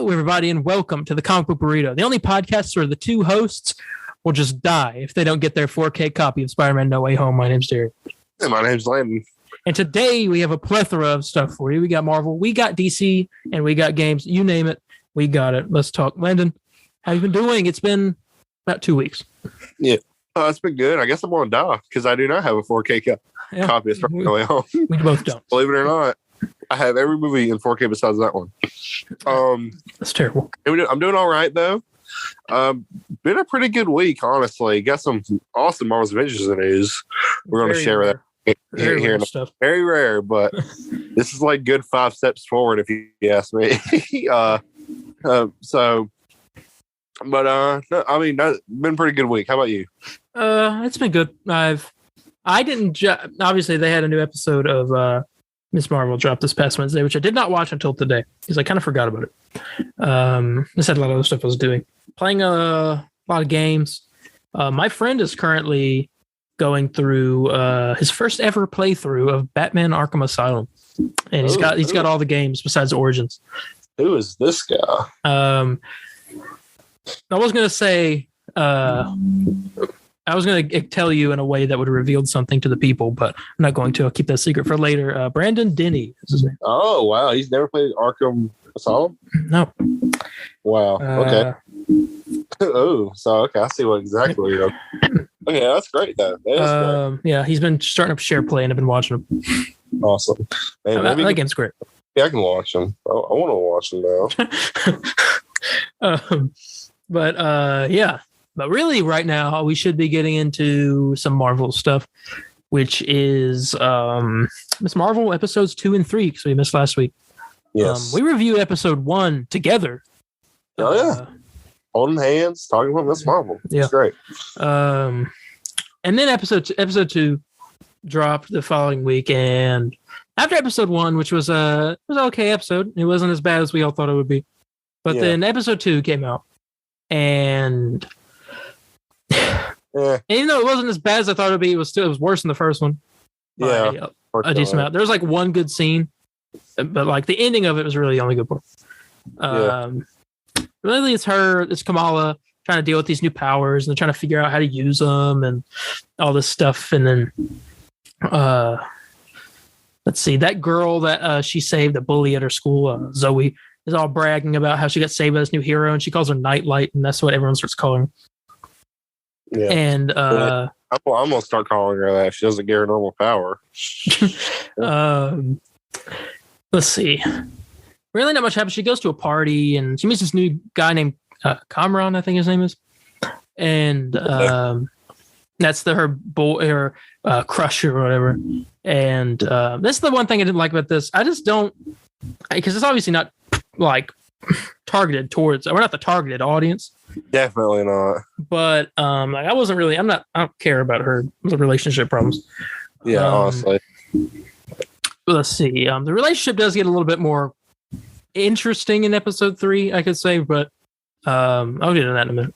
Hello, everybody, and welcome to the Comic Book Burrito, the only podcast where the two hosts will just die if they don't get their 4K copy of Spider-Man No Way Home. My name's Darien. Hey, my name's Landon. And today we have a plethora of stuff for you. We got Marvel, we got DC, and we got games. You name it, we got it. Let's talk. Landon, how you been doing? It's been about 2 weeks. Yeah, it's been good. I guess I'm going to die because I do not have a 4K copy of Spider-Man No Way Home. We both don't. Believe it or not, I have every movie in 4K besides that one. That's terrible. I'm doing all right, though. Been a pretty good week, honestly. Got some awesome Marvel's Avengers news. We're going to share that here. Stuff. Very rare, but this is like good 5 steps forward, if you ask me. No, I mean, that's been a pretty good week. How about you? It's been good. Obviously they had a new episode of Miss Marvel dropped this past Wednesday, which I did not watch until today because I kind of forgot about it. Just had a lot of other stuff I was doing, playing a lot of games. My friend is currently going through his first ever playthrough of Batman Arkham Asylum, and he's got all the games besides Origins. Who is this guy? I was gonna say I was going to tell you in a way that would have revealed something to the people, but I'm not going to. I'll keep that secret for later. Brandon Denny is his name. Oh, wow. He's never played Arkham Asylum? No. Wow. Okay. I see what exactly you're doing. Okay, that's great, though. Great. Yeah, he's been starting up share play, and I've been watching him. Awesome. Man, that game's great. Yeah, I can watch him. I want to watch him now. Yeah. But really, right now, we should be getting into some Marvel stuff, which is Miss Marvel episodes 2 and 3, because we missed last week. Yes. We reviewed episode 1 together. Oh, yeah. Holding hands, talking about Miss Marvel. Yeah. It's great. And then episode 2 dropped the following week. And after episode 1, which was an okay episode, it wasn't as bad as we all thought it would be. But then episode 2 came out. And... Yeah. And even though it wasn't as bad as I thought it would be, it was worse than the first one. Yeah, a decent amount. There was like one good scene, but like the ending of it was really the only good part. Really, it's Kamala trying to deal with these new powers and trying to figure out how to use them and all this stuff. And then, let's see, that girl that she saved, the bully at her school, Zoe, is all bragging about how she got saved by this new hero, and she calls her Nightlight, and that's what everyone starts calling her. Yeah. And I'm gonna start calling her that if she doesn't get her normal power. Let's see. Really not much happens. She goes to a party and she meets this new guy named Kamran, I think his name is. And that's her crush or whatever. And that's the one thing I didn't like about this. I just don't, because it's obviously not like targeted towards, we're not the targeted audience. Definitely not. But like I don't care about her relationship problems. Yeah, honestly. Let's see. The relationship does get a little bit more interesting in episode 3, I could say, but I'll get into that in a minute.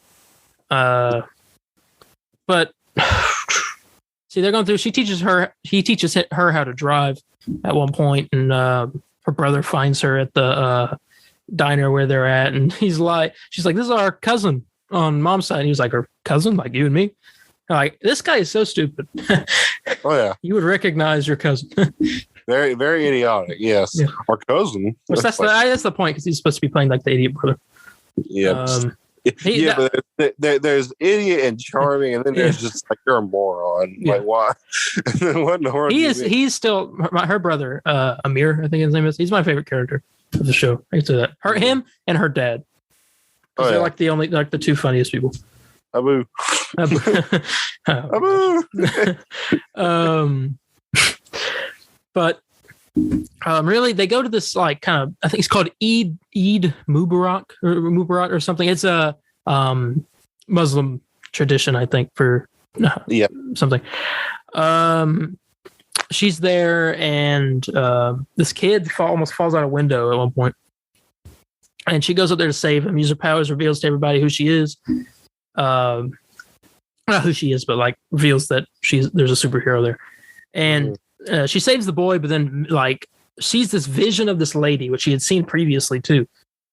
But see, they're going through. He teaches her how to drive at one point, and her brother finds her at the diner where they're at, and she's like, "This is our cousin on mom's side." And he was like, "Her cousin, like you and me?" Like, this guy is so stupid. Oh yeah, you would recognize your cousin. Very, very idiotic. Yes, yeah. Our cousin. Which that's the point, because he's supposed to be playing like the idiot brother. Yeah. But there's idiot and charming, and then there's just like, you're a moron. Yeah. Like, why? What in the world? He's still her brother, Amir, I think his name is. He's my favorite character of the show. I can say that. Him and her dad. They're like the two funniest people. Abu. But really, they go to this like kind of, I think it's called Eid Mubarak or something. It's a Muslim tradition, I think, for something. She's there, and this kid almost falls out a window at one point, and she goes up there to save him. Use her powers, reveals to everybody who she is. Not who she is, but like reveals that there's a superhero there, and she saves the boy. But then like sees this vision of this lady, which she had seen previously too,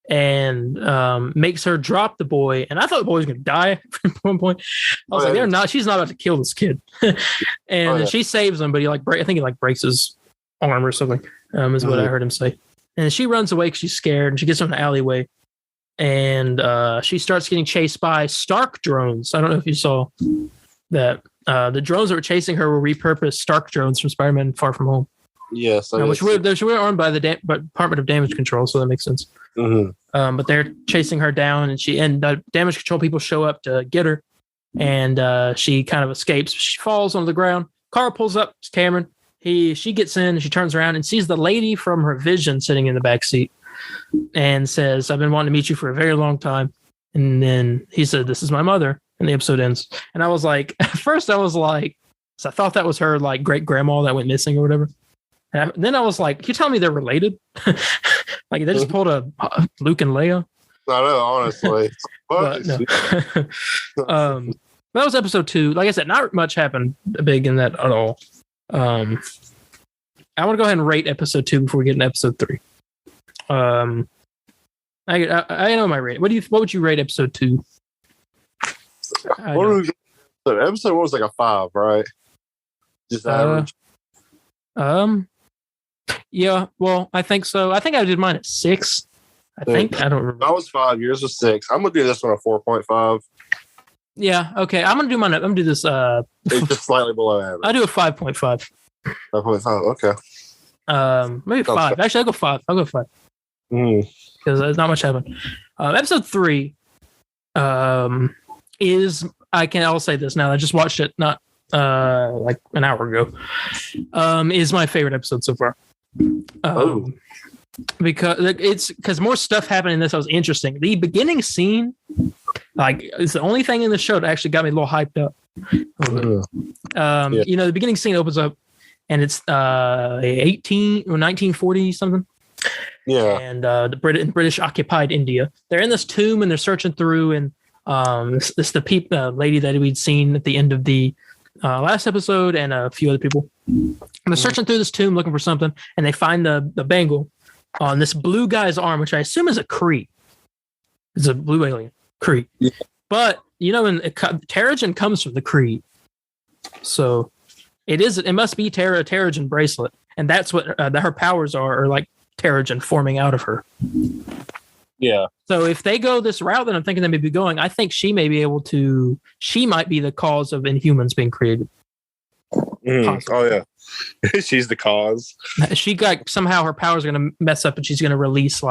and makes her drop the boy. And I thought the boy was going to die at one point. I was like, she's not about to kill this kid. And she saves him, but he I think he breaks his arm or something, is what I heard him say. And she runs away because she's scared, and she gets in an alleyway, and she starts getting chased by Stark drones. I don't know if you saw that. The drones that were chasing her were repurposed Stark drones from Spider-Man Far From Home. Yes, which were owned by the Department of Damage Control, so that makes sense. Mm-hmm. But they're chasing her down, and damage control people show up to get her, and she kind of escapes. She falls on the ground. Car pulls up. It's Cameron. She gets in, and she turns around and sees the lady from her vision sitting in the back seat, and says, "I've been wanting to meet you for a very long time." And then he said, "This is my mother." And the episode ends. And I was like, at first I was like, so I thought that was her great grandma that went missing or whatever. And then I was like, you tell me they're related? They just pulled a Luke and Leia. I know, honestly. But, no. That was episode 2. Like I said, not much happened big in that at all. I want to go ahead and rate episode 2 before we get into episode 3. I know my rating. What would you rate episode 2? Episode 1 was like a 5, right? Just average. Yeah, well, I think so. I think I did mine at 6. I don't remember. That was 5. Yours was 6. I'm gonna do this one a 4.5. Yeah, okay. I'm gonna do this. It's just slightly below average. I do a 5.5. 5.5. Okay. Maybe 5. Actually, I'll go 5. Because there's not much happened. Episode 3 I'll say this now. I just watched it not like an hour ago. Is my favorite episode so far. Because more stuff happened in this that was interesting. The beginning scene, it's the only thing in the show that actually got me a little hyped up. The beginning scene opens up and it's 1940 something. Yeah. And the British occupied India. They're in this tomb and they're searching through, and this the lady that we'd seen at the end of the last episode, and a few other people. And they're searching through this tomb looking for something, and they find the bangle on this blue guy's arm, which I assume is a Kree. It's a blue alien Kree. Yeah. But Terrigen comes from the Kree, so it must be Terrigen bracelet, and that's what her powers are like Terrigen forming out of her. Yeah. So if they go this route that I'm thinking they may be going, I think she might be the cause of Inhumans being created. Oh yeah. She's the cause. She got somehow her powers are going to mess up, and she's going to release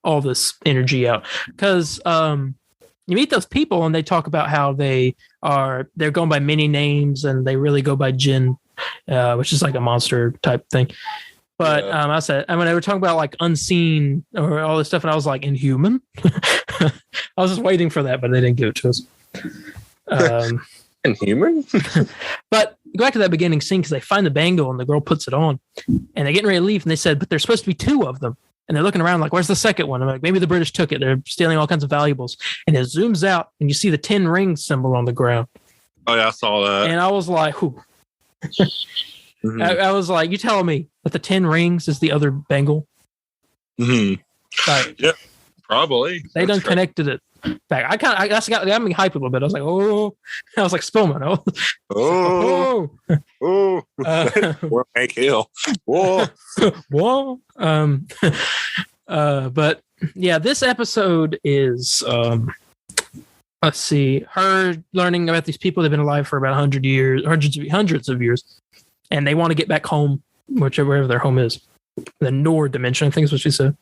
all this energy out. Because you meet those people and they talk about how they're going by many names, and they really go by Jinn, which is like a monster type thing. But I said, they were talking about unseen or all this stuff, and I was like, Inhuman? I was just waiting for that, but they didn't give it to us. Inhuman? But go back to that beginning scene, because they find the bangle and the girl puts it on, and they're getting ready to leave, and they said, but there's supposed to be 2 of them. And they're looking around where's the second one? I'm like, maybe the British took it. They're stealing all kinds of valuables. And it zooms out, and you see the 10 rings symbol on the ground. Oh, yeah, I saw that. And I was like, whew. Mm-hmm. I was like, you telling me that the 10 rings is the other bangle? Mm-hmm. Yeah, probably. They done connected it back. I got me hyped a little bit. I was like, oh, I was like Spillman. Or Hank Hill. Whoa. Whoa. But yeah, this episode is let's see, her learning about these people. They've been alive for about 100 years, hundreds of years. And they want to get back home, wherever their home is. The Nord dimension, I think is what she said.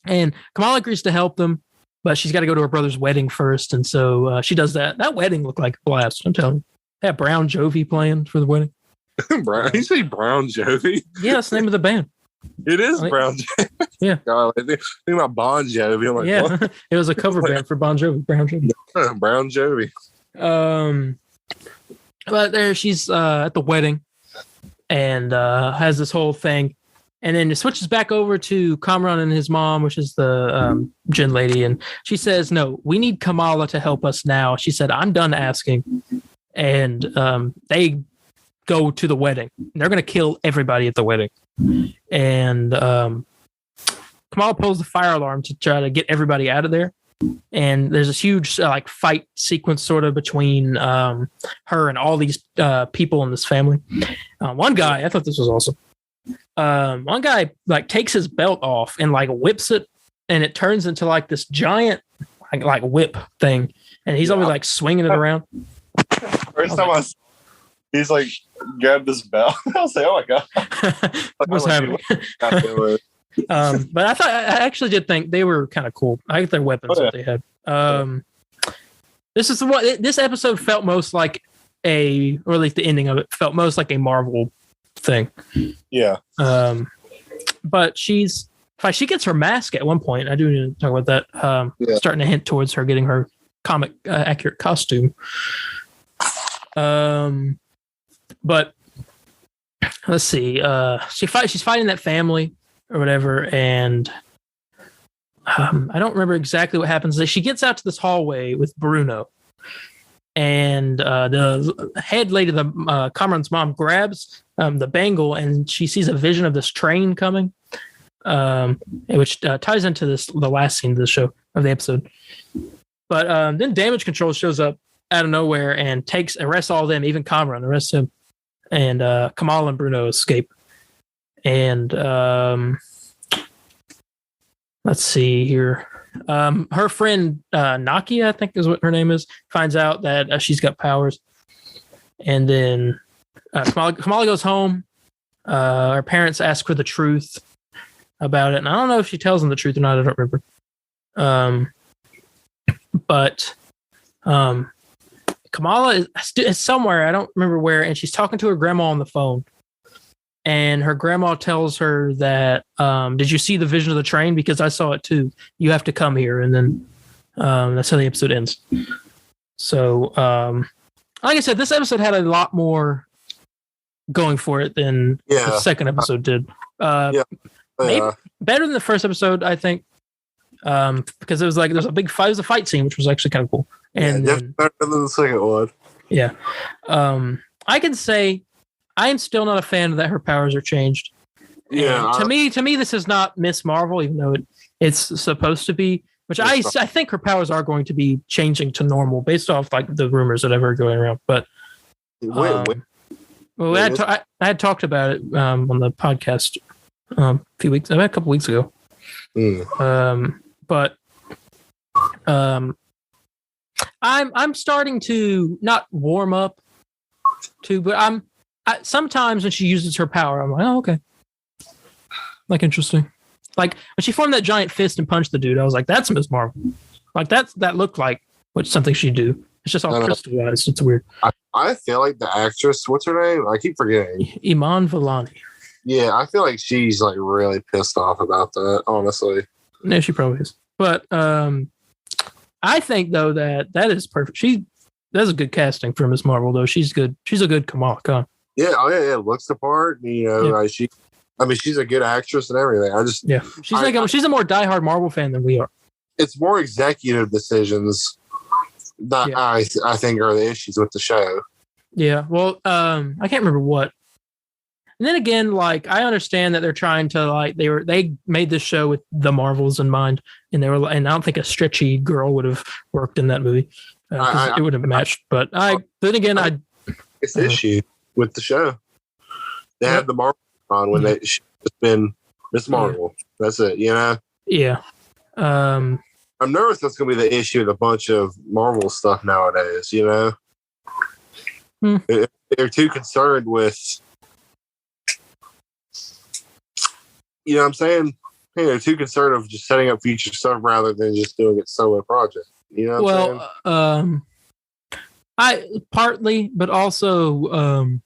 And Kamala agrees to help them, but she's got to go to her brother's wedding first. And so she does that. That wedding looked like a blast, I'm telling you. They have Brown Jovi playing for the wedding. You say Brown Jovi? Yeah, that's the name of the band. It is Brown Jovi. Yeah. God, I think about Bon Jovi. I'm like, yeah, what? It was a cover band for Bon Jovi. Brown Jovi. Brown Jovi. But there she's at the wedding. And has this whole thing, and then it switches back over to Kamran and his mom, which is the Jinn lady, and she says, "No, we need Kamala to help us now." She said, "I'm done asking," and they go to the wedding. They're going to kill everybody at the wedding, and Kamala pulls the fire alarm to try to get everybody out of there. And there's this huge like fight sequence sort of between her and all these people in this family. One guy, I thought this was awesome. One guy like takes his belt off and like whips it, and it turns into like this giant like whip thing, and he's always like swinging it around. First time he's like grabbed this belt. I was like, oh my god, what's happening? But I actually did think they were kind of cool. I like their weapons that they had. This episode felt most like or at least the ending of it felt most like a Marvel thing. Yeah. But she gets her mask at one point. I do need to talk about that. Starting to hint towards her getting her comic accurate costume. But let's see. She's fighting that family or whatever, and I don't remember exactly what happens. She gets out to this hallway with Bruno, and the head lady, the Cameron's mom, grabs the bangle, and she sees a vision of this train coming, which ties into the last scene of the show, of the episode. But then Damage Control shows up out of nowhere and arrests all of them, even Cameron arrests him, and Kamala and Bruno escape. And let's see here. Her friend Nakia, I think is what her name is, finds out that she's got powers. And then Kamala goes home. Her parents ask for the truth about it. And I don't know if she tells them the truth or not. I don't remember. But Kamala is somewhere. I don't remember where. And she's talking to her grandma on the phone. And her grandma tells her that, did you see the vision of the train? Because I saw it too. You have to come here. And then that's how the episode ends. So, like I said, this episode had a lot more going for it than the second episode did. Maybe better than the first episode, I think. Because it was like, there's a big fight. It was a fight scene, which was actually kind of cool. And definitely better than the second one. Yeah. I can say, I am still not a fan of that her powers are changed. Yeah. To me, this is not Miss Marvel, even though it's supposed to be. Which I think her powers are going to be changing to normal based off like the rumors that are going around. But I had talked about it on the podcast a couple weeks ago. But I'm starting to not warm up to, but sometimes when she uses her power, I'm like, oh, okay. Like, interesting. Like, when she formed that giant fist and punched the dude, I was like, that's Miss Marvel. Like, that looked like something she'd do. It's just all crystallized. It's weird. I feel like the actress, what's her name? I keep forgetting. Iman Vellani. Yeah, I feel like she's, like, really pissed off about that, honestly. No, she probably is. But I think, though, that is perfect. That's a good casting for Miss Marvel, though. She's good. She's a good Kamala Khan. Yeah, looks the part. You know, like she's a good actress and everything. She's a more diehard Marvel fan than we are. It's more executive decisions that I think are the issues with the show. Yeah, well, I can't remember what. And then again, like, I understand that they're trying to, like, they made this show with the Marvels in mind, and I don't think a stretchy girl would have worked in that movie. It would have matched. But it's issue with the show. They had the Marvel on when she's been Miss Marvel. That's it, you know? Yeah. I'm nervous that's going to be the issue with a bunch of Marvel stuff nowadays, you know? They're too concerned with, you know what I'm saying? Hey, they're too concerned of just setting up future stuff rather than just doing it solo project. You know what I'm saying? I partly, but also,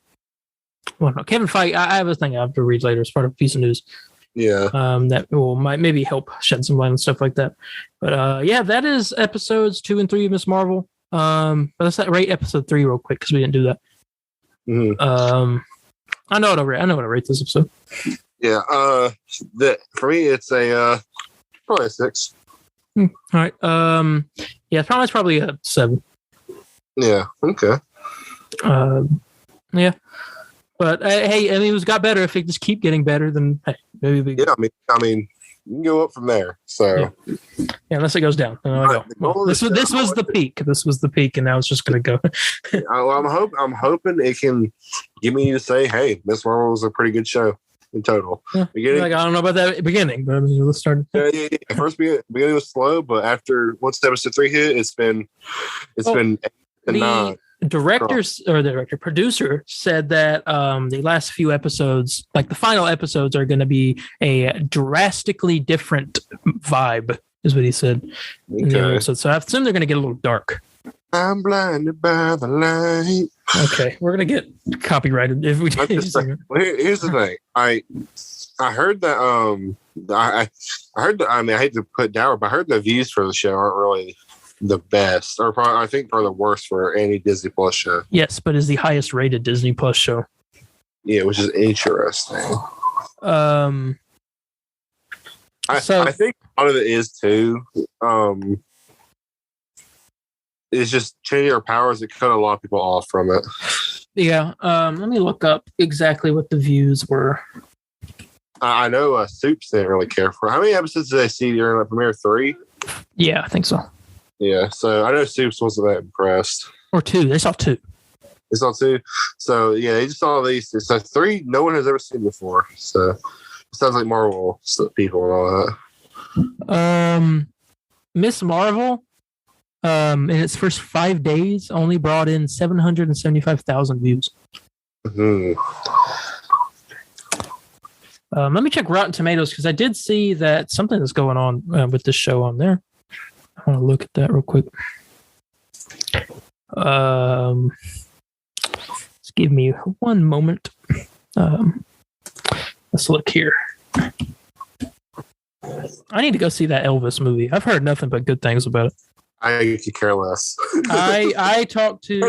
Kevin Feige, I have a thing I have to read later as part of a piece of news. Yeah. That might maybe help shed some light on stuff like that. But that is episodes 2 and 3 of Miss Marvel. But let's rate episode 3 real quick because we didn't do that. Mm-hmm. I know what I rate this episode. Yeah. For me, it's probably a 6. All right. It's probably a 7. Yeah. Okay. Yeah. But hey, I mean, it got better. If it just keep getting better, then hey, maybe. Yeah. I mean, You can go up from there. So unless it goes down. This was the peak. This was the peak, and now it's just going to go. I'm hoping it can get me to say, "Hey, Miss Marvel was a pretty good show in total." Yeah. I don't know about that beginning, but I mean, let's start. Yeah. First beginning was slow, but once episode 3 hit, it's been 8 to 9. Producer said that the last few episodes, like the final episodes, are going to be a drastically different vibe, is what he said. Okay. So I assume they're going to get a little dark. I'm blinded by the light. Okay, we're going to get copyrighted if we. Here's the thing. I heard that I heard that, I mean, I hate to put down, but I heard the views for the show aren't really the best, or probably, I think probably the worst for any Disney Plus show. Yes, but is the highest rated Disney Plus show. Yeah, which is interesting. I think a lot of it is too. It's just changing our powers. It cut a lot of people off from it. Yeah. Let me look up exactly what the views were. I know Soups didn't really care for it. How many episodes did they see during the premiere? 3? Yeah, I think so. Yeah, so I know Soups wasn't that impressed. Or 2. They saw 2. They saw 2. So, yeah, they just saw these. So 3, no one has ever seen before. So, it sounds like Marvel people and all that. Miss Marvel, in its first 5 days, only brought in 775,000 views. Mm-hmm. Let me check Rotten Tomatoes, because I did see that something is going on with this show on there. I want to look at that real quick. Just give me one moment. Let's look here. I need to go see that Elvis movie. I've heard nothing but good things about it. I could care less. I talked to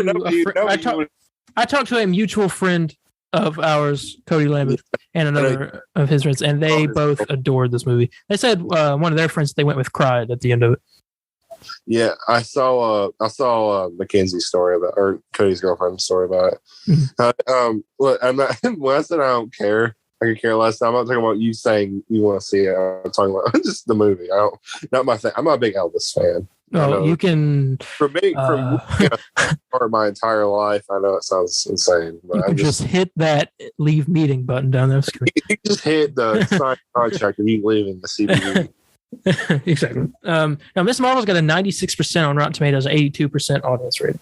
I talked to a mutual friend of ours, Cody Lambert, and another of his friends, and they both adored this movie. They said one of their friends they went with cried at the end of it. Yeah, I saw Mackenzie's story about, or Cody's girlfriend's story about it. Mm-hmm. Look, I'm not, when I said I don't care, I could care less. I'm not talking about you saying you want to see it. I'm talking about just the movie. Not my thing. I'm not a big Elvis fan. Oh, you can. For me, for my entire life, I know it sounds insane, but you can just hit that leave meeting button down there. You just hit the sign contract and you leaving the CBD. Exactly. Now, Miss Marvel's got a 96% on Rotten Tomatoes, 82% audience rating,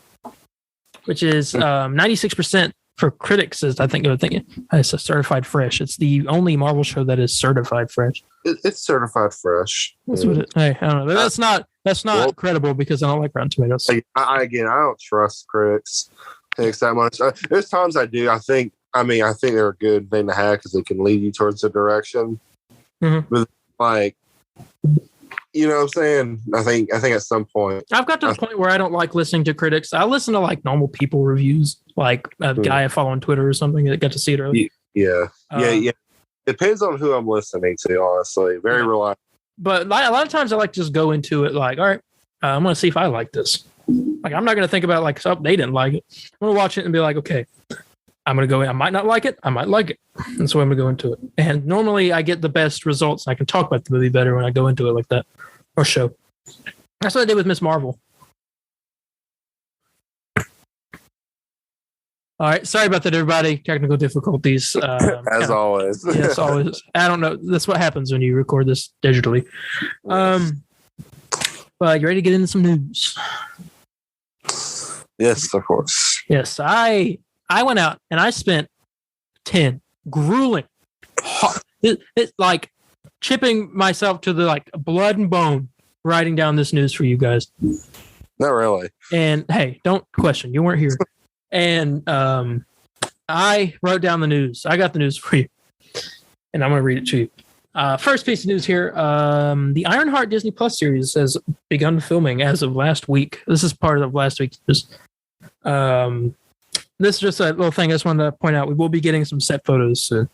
which is 96% for critics. I think it's a certified fresh. It's the only Marvel show that is certified fresh. It's certified fresh. That's what it. Hey, I don't know. That's not credible because I don't like Rotten Tomatoes. I don't trust critics that much. There's times I do. I think they're a good thing to have because they can lead you towards the direction. Mm-hmm. But you know what I'm saying? I think at some point I've got to the point where I don't like listening to critics. I listen to like normal people reviews, like a guy I follow on Twitter or something that got to see it earlier. Yeah. Depends on who I'm listening to, honestly. Very reliable. But a lot of times I like to just go into it like, all right, I'm going to see if I like this. Like, I'm not going to think about like, oh, they didn't like it. I'm going to watch it and be like, okay, I'm going to go in. I might not like it. I might like it. And so I'm going to go into it. And normally I get the best results. I can talk about the movie better when I go into it like that, or show. That's what I did with Miss Marvel. All right. Sorry about that, everybody. Technical difficulties. As always. Yes, always. I don't know. That's what happens when you record this digitally. But you ready to get into some news? Yes, of course. Yes. I went out and I spent 10 grueling, it's like chipping myself to the like blood and bone writing down this news for you guys. Not really. And hey, don't question. You weren't here. And I wrote down the news. I got the news for you. And I'm going to read it to you. First piece of news here. The Ironheart Disney Plus series has begun filming as of last week. This is part of last week's news. This is just a little thing I just wanted to point out. We will be getting some set photos soon.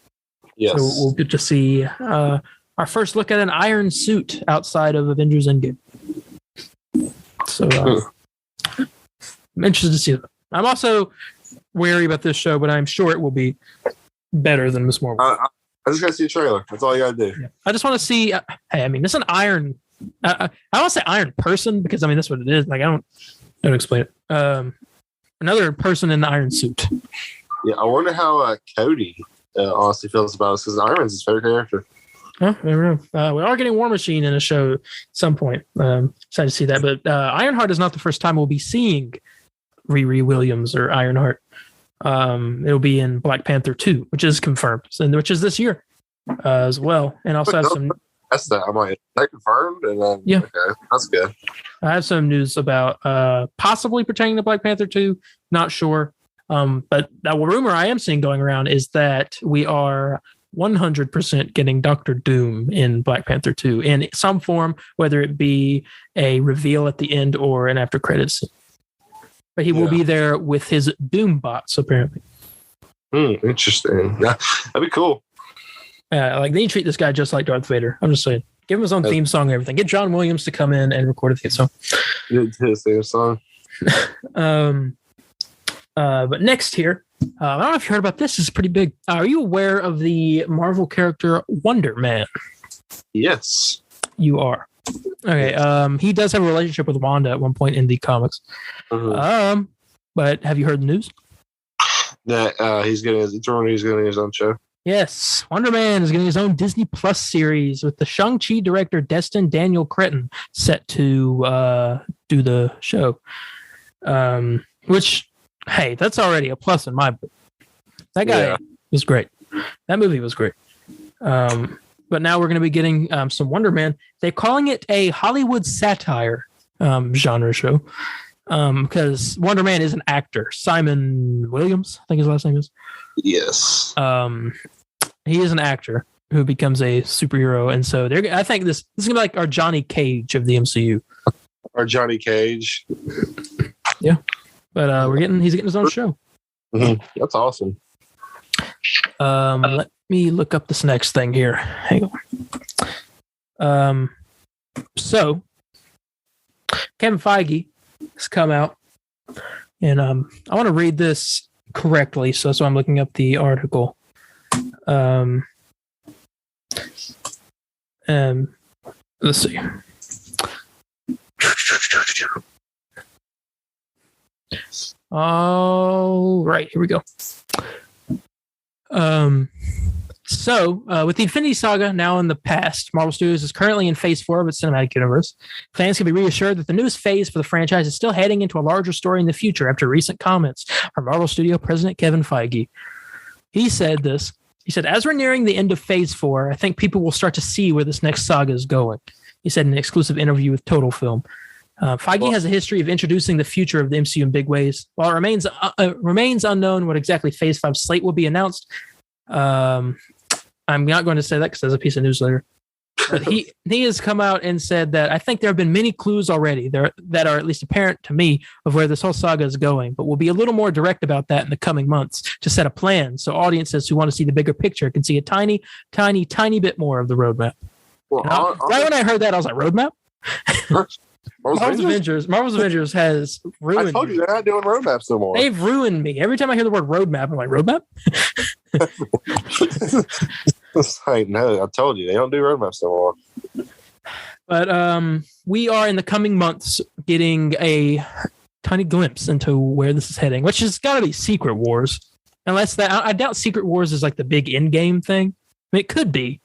Yes. So we'll get to see our first look at an iron suit outside of Avengers Endgame. So I'm interested to see that. I'm also wary about this show, but I'm sure it will be better than Miss Marvel. I just gotta see a trailer. That's all you gotta do. Yeah. I just want to see. Hey, I mean, this is an iron. I don't say iron person because I mean that's what it is. Like I don't explain it. Another person in the iron suit. Yeah, I wonder how Cody honestly feels about us because Iron Man's his favorite character. Oh, never know. We are getting War Machine in a show at some point. Excited to see that. But Ironheart is not the first time we'll be seeing Riri Williams or Ironheart. It'll be in Black Panther 2, which is confirmed, and which is this year as well. And also have some. That's that. I'm like, is that confirmed? And then, yeah, okay, that's good. I have some news about possibly pertaining to Black Panther 2. Not sure. But the rumor I am seeing going around is that we are 100% getting Doctor Doom in Black Panther 2 in some form, whether it be a reveal at the end or an after credits scene. But he will be there with his Doom bots, apparently. Interesting. Yeah, that'd be cool. Like they treat this guy just like Darth Vader. I'm just saying, give him his own theme song and everything. Get John Williams to come in and record a theme song. His theme song. But next here, I don't know if you heard about this. This is pretty big. Are you aware of the Marvel character Wonder Man? Yes. You are. Okay. He does have a relationship with Wanda at one point in the comics. But have you heard the news? That he's getting his own show. Yes, Wonder Man is getting his own Disney Plus series with the Shang-Chi director Destin Daniel Cretton set to do the show. Which, hey, that's already a plus in my book. That guy was great. That movie was great. But now we're going to be getting some Wonder Man. They're calling it a Hollywood satire genre show because Wonder Man is an actor. Simon Williams, I think his last name is. Yes. He is an actor who becomes a superhero, and so I think this is gonna be like our Johnny Cage of the MCU. Our Johnny Cage. Yeah, but he's getting his own show. Mm-hmm. That's awesome. Let me look up this next thing here. Hang on. So Kevin Feige has come out, and I want to read this correctly, so that's why I'm looking up the article. Let's see. All right, here we go. So, with the Infinity Saga now in the past, Marvel Studios is currently in Phase 4 of its cinematic universe. Fans can be reassured that the newest phase for the franchise is still heading into a larger story in the future after recent comments from Marvel Studio President Kevin Feige. He said this. He said, as we're nearing the end of Phase 4, I think people will start to see where this next saga is going. He said in an exclusive interview with Total Film. Feige has a history of introducing the future of the MCU in big ways. While it remains unknown what exactly Phase 5 slate will be announced, I'm not going to say that because there's a piece of news later. But he has come out and said that I think there have been many clues already that are at least apparent to me of where this whole saga is going, but we'll be a little more direct about that in the coming months to set a plan so audiences who want to see the bigger picture can see a tiny, tiny, tiny bit more of the roadmap. Well, right when I heard that, I was like, roadmap? Marvel's Avengers has ruined me. I told you they're not doing roadmaps no more. They've ruined me. Every time I hear the word roadmap, I'm like, roadmap? It's like, no, I told you they don't do roadmaps no more. But we are in the coming months getting a tiny glimpse into where this is heading, which has got to be Secret Wars. Unless that, I doubt Secret Wars is like the big end game thing. I mean, it could be,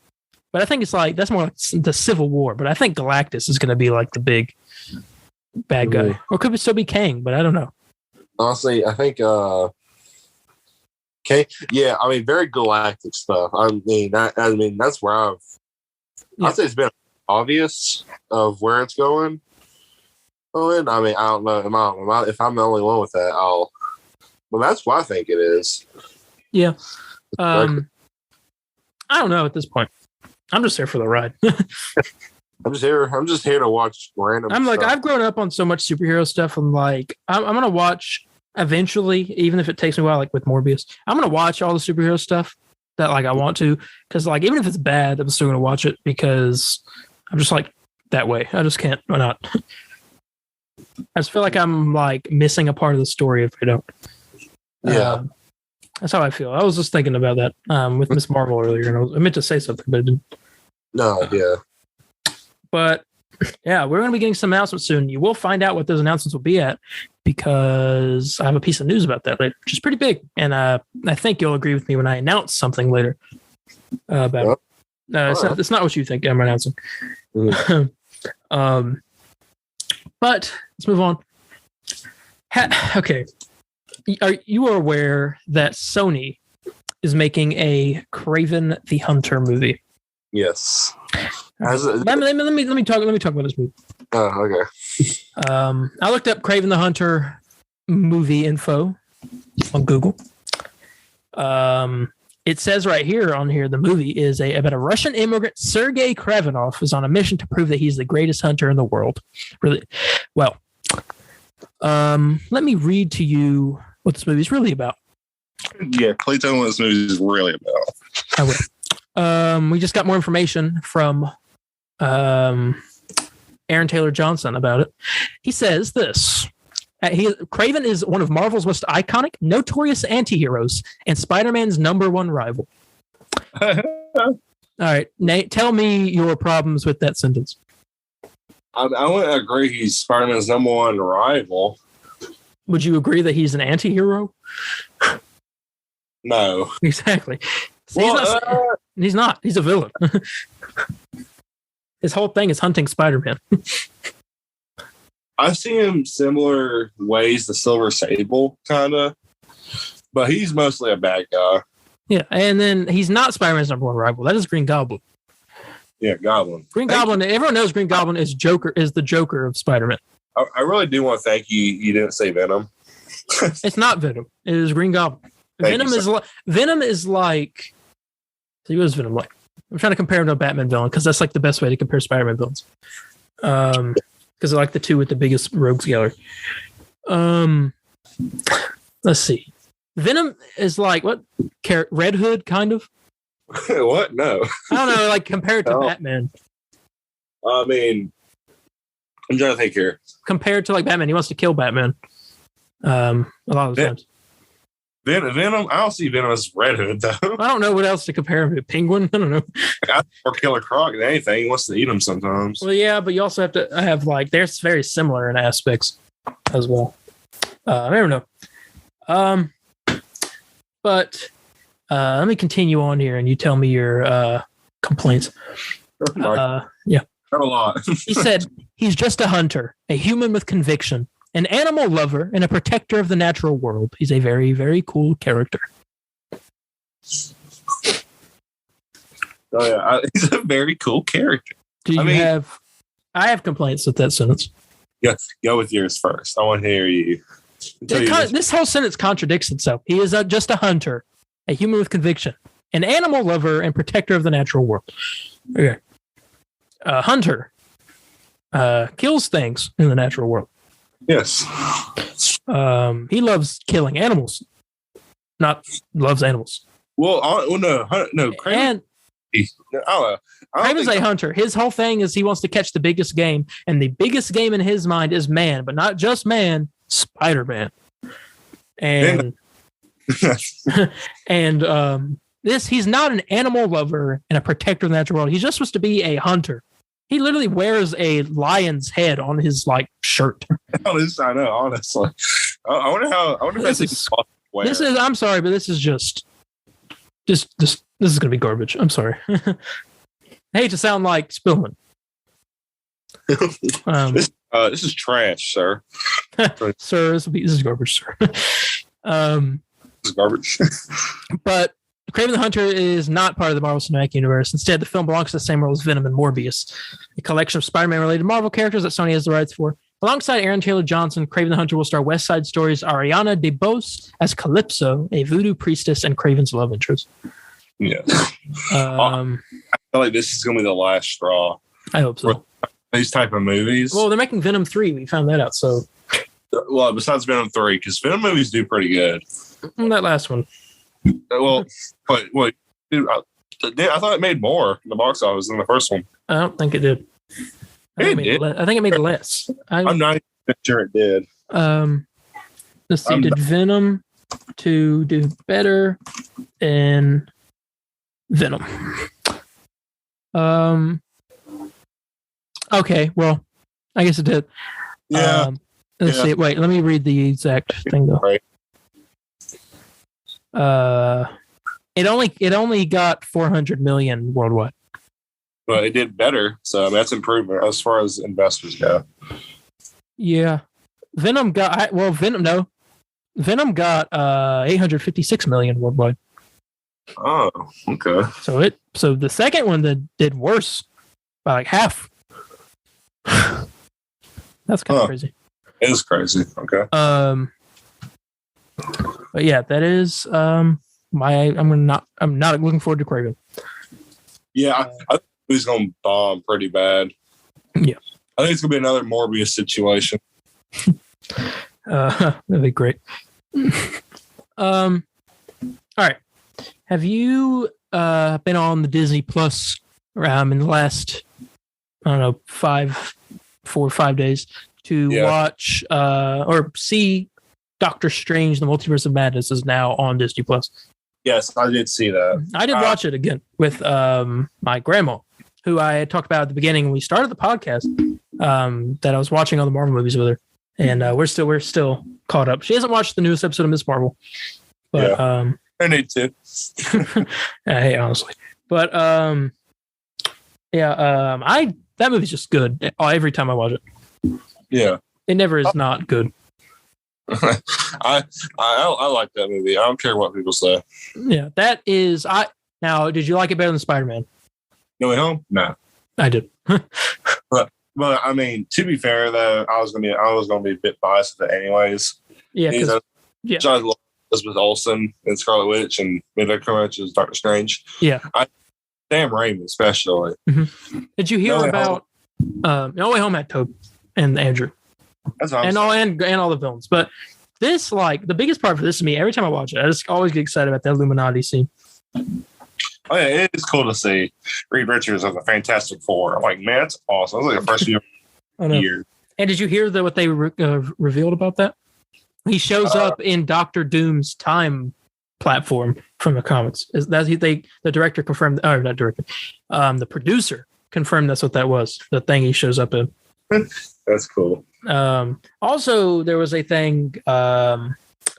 but I think it's like that's more like the Civil War. But I think Galactus is going to be like the big bad guy, or could it still be Kang? But I don't know. Honestly, I think. Okay, yeah, I mean, very galactic stuff. I mean, that's where I'd say it's been obvious of where it's going. I mean, I don't know. If I'm the only one with that, well, that's what I think it is. Yeah. I don't know at this point. I'm just here for the ride. I'm just here to watch random stuff. Like, I've grown up on so much superhero stuff. I'm like, I'm going to watch eventually, even if it takes me a while, like with Morbius, I'm going to watch all the superhero stuff that like I want to. Because like, even if it's bad, I'm still going to watch it because I'm just like that way. I just can't. Why not? I just feel like I'm like missing a part of the story if I don't. Yeah. That's how I feel. I was just thinking about that with Miss Marvel earlier, and I meant to say something, but I didn't. No, yeah. But yeah, we're going to be getting some announcements soon. You will find out what those announcements will be at because I have a piece of news about that later, which is pretty big. And I think you'll agree with me when I announce something later about it. It's not what you think I'm announcing. Mm-hmm. But let's move on. Okay. You are aware that Sony is making a Kraven the Hunter movie? Yes. Let me talk about this movie. Oh, okay. I looked up Kraven the Hunter movie info on Google. It says right here on here the movie is about a Russian immigrant. Sergei Kravenov is on a mission to prove that he's the greatest hunter in the world. Really, well. Let me read to you what this movie is really about. Yeah, please tell me what this movie is really about. I will. We just got more information from Aaron Taylor Johnson about it. He says this. Kraven is one of Marvel's most iconic, notorious anti-heroes and Spider-Man's #1 rival. All right, Nate, tell me your problems with that sentence. I wouldn't agree he's Spider-Man's #1 rival. Would you agree that he's an anti-hero? No. Exactly. See, he's not. He's a villain. His whole thing is hunting Spider-Man. I've seen him similar ways to Silver Sable, kind of. But he's mostly a bad guy. Yeah, and then he's not Spider-Man's #1 rival. That is Green Goblin. Yeah, Goblin. Goblin. Everyone knows Green Goblin is the Joker of Spider-Man. I really do want to thank you. You didn't say Venom. It's not Venom. It is Green Goblin. Venom is like. So what is Venom like? I'm trying to compare him to a Batman villain because that's like the best way to compare Spider-Man villains. Because I like the two with the biggest rogues gallery. Let's see. Venom is like what? Red Hood, kind of. What? No. I don't know. Like compared to Batman. I mean, I'm trying to think here. Compared to like Batman, he wants to kill Batman. A lot of the times. Venom. I don't see Venom as Red Hood though. I don't know what else to compare him to. Penguin. I don't know. Or Killer Croc. Anything. He wants to eat him sometimes. Well, yeah, but you also have to have like they're very similar in aspects as well. I don't know. But let me continue on here, and you tell me your complaints. Yeah. Not a lot. He said he's just a hunter, a human with conviction, an animal lover, and a protector of the natural world. He's a very, very cool character. Oh yeah, he's a very cool character. I have complaints with that sentence. Yeah, go with yours first. I want to hear you. This whole sentence contradicts itself. He is just a hunter, a human with conviction, an animal lover, and protector of the natural world. Okay. A hunter kills things in the natural world. Yes. He loves killing animals. Not loves animals. Well, no. Kraven's a hunter. His whole thing is he wants to catch the biggest game, and the biggest game in his mind is man, but not just man, Spider-Man. And he's not an animal lover and a protector of the natural world. He's just supposed to be a hunter. He literally wears a lion's head on his shirt. I know, honestly. I wonder if that's this is. I'm sorry, but this is just this is gonna be garbage. I'm sorry. I hate to sound like Spillman. This is trash, sir. Sir, this is garbage, sir. This is garbage. But Kraven the Hunter is not part of the Marvel Cinematic Universe. Instead, the film belongs to the same world as Venom and Morbius, a collection of Spider-Man-related Marvel characters that Sony has the rights for. Alongside Aaron Taylor Johnson, Kraven the Hunter will star West Side Story's Ariana DeBose as Calypso, a voodoo priestess and Kraven's love interest. Yeah. I feel like this is going to be the last straw. I hope so. These type of movies. Well, they're making Venom 3. We found that out. So, well, besides Venom 3, because Venom movies do pretty good. That last one. Well, but dude, I thought it made more in the box office than the first one. I don't think it did. I think it made less. I'm not even sure it did. Let's see. Did Venom? to do better than Venom. Okay, well, I guess it did. Yeah. Let's see. Wait, let me read the exact thing though. Right. It only got 400 million worldwide. But it did better, so that's improvement as far as investors go. Yeah, Venom got 856 million worldwide. Oh, okay. So the second one that did worse by like half. That's kind of crazy. It is crazy. Okay. But yeah, that is I'm not looking forward to Craven. Yeah, I think he's going to bomb pretty bad. Yeah. I think it's going to be another Morbius situation. That'd be great. All right. Have you been on the Disney Plus in the last, I don't know, 4 or 5 days to watch or see Doctor Strange: The Multiverse of Madness is now on Disney Plus? Yes, I did see that. I did watch it again with my grandma, who I had talked about at the beginning when we started the podcast, that I was watching all the Marvel movies with her. And we're still caught up. She hasn't watched the newest episode of Miss Marvel. But I need to. Hey, honestly. But that movie's just good every time I watch it. Yeah. It never is not good. I like that movie. I don't care what people say. Yeah, that is now, did you like it better than Spider-Man? No Way Home? No. I did. But I mean, to be fair though, I was gonna be a bit biased with it anyways. Yeah, because John Elizabeth Olsen and Scarlet Witch and Benedict Cumberbatch as Doctor Strange. Yeah, Sam Raimi especially. Mm-hmm. Did you hear about No Way Home had Toby and Andrew? That's awesome. and all the villains. But this, like, the biggest part for this to me, every time I watch it, I just always get excited about that Illuminati scene. Oh yeah, it is cool to see Reed Richards as a Fantastic Four. I'm like, man, that's awesome. That was like the first year. And did you hear what they revealed about that? He shows up in Doctor Doom's time platform from the comics. The director confirmed, or not director, the producer confirmed that's what that was. The thing he shows up in. That's cool. Also, there was a thing.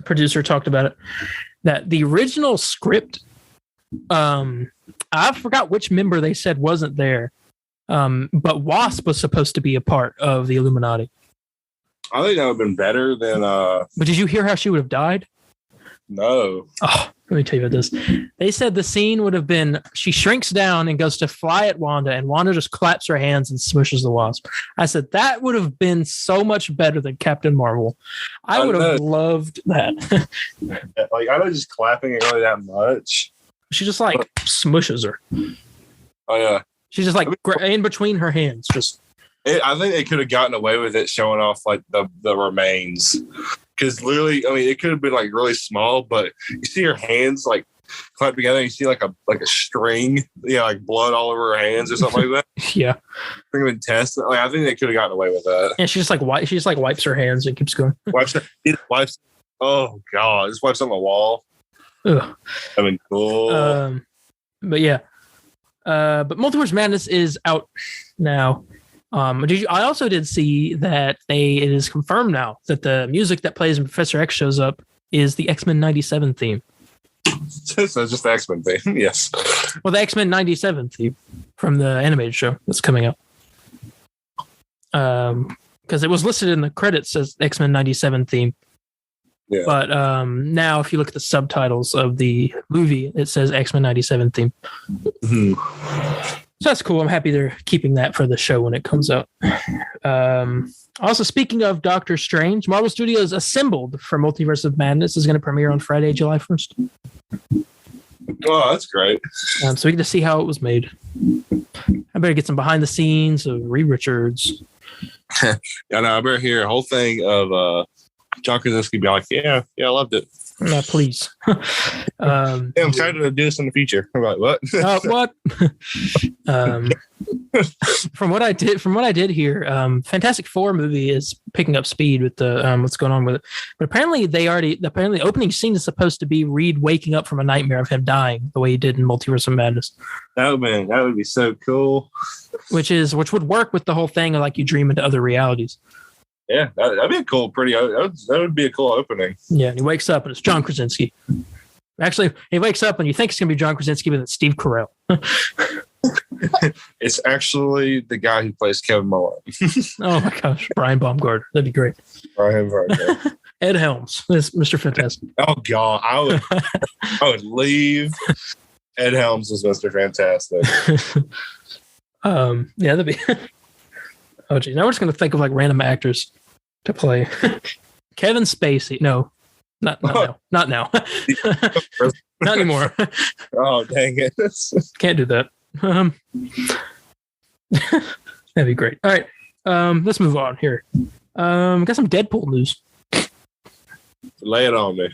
Producer talked about it, that the original script. I forgot which member they said wasn't there. But Wasp was supposed to be a part of the Illuminati. I think that would have been better than. But did you hear how she would have died? No. Oh, let me tell you about this. They said the scene would have been she shrinks down and goes to fly at Wanda, and Wanda just claps her hands and smushes the Wasp. I said that would have been so much better than Captain Marvel. I would have loved that. Like, I was just clapping it really that much. She just like smushes her. Oh yeah. She's just like in between her hands. I think they could have gotten away with it showing off like the remains, because literally, I mean, it could have been like really small, but you see her hands like clap together. And you see like a string, like blood all over her hands or something like that. Yeah, bring them in test. Like, I think they could have gotten away with that. And she just like wipes her hands and keeps going. wipes. Oh god, just wipes on the wall. Ugh. I mean, cool. But yeah. But Multiverse Madness is out now. I also did see that it is confirmed now that the music that plays when Professor X shows up is the X-Men 97 theme. So just the X-Men theme, yes. Well, the X-Men 97 theme from the animated show that's coming up. Because it was listed in the credits as X-Men 97 theme. Yeah. But now, if you look at the subtitles of the movie, it says X-Men 97 theme. Mm-hmm. So that's cool. I'm happy they're keeping that for the show when it comes out. Also, speaking of Doctor Strange, Marvel Studios Assembled for Multiverse of Madness is going to premiere on Friday, July 1st. Oh, that's great. So we get to see how it was made. I better get some behind the scenes of Reed Richards. Yeah, no, I better hear a whole thing of John Krasinski be like, yeah, I loved it. Please. I'm excited to do this in the future. I'm like, what? What? From what I did here, Fantastic Four movie is picking up speed with the what's going on with it. But apparently the opening scene is supposed to be Reed waking up from a nightmare of him dying, the way he did in Multiverse of Madness. Oh man, that would be so cool. Which would work with the whole thing of like you dream into other realities. Yeah, that'd be a cool, that would be a cool opening. Yeah, and he wakes up and it's John Krasinski. Actually, he wakes up and you think it's going to be John Krasinski, but it's Steve Carell. It's actually the guy who plays Kevin Mullen. Oh my gosh, Brian Baumgartner. That'd be great. Brian Baumgartner. Ed Helms, this Mr. Fantastic. Oh God, I would leave Ed Helms as Mr. Fantastic. Yeah, that'd be. Oh gee, now we're just gonna think of like random actors to play. Kevin Spacey. No, not now. Not now. Not anymore. Oh dang it! Can't do that. That'd be great. All right, let's move on here. Got some Deadpool news. Lay it on me.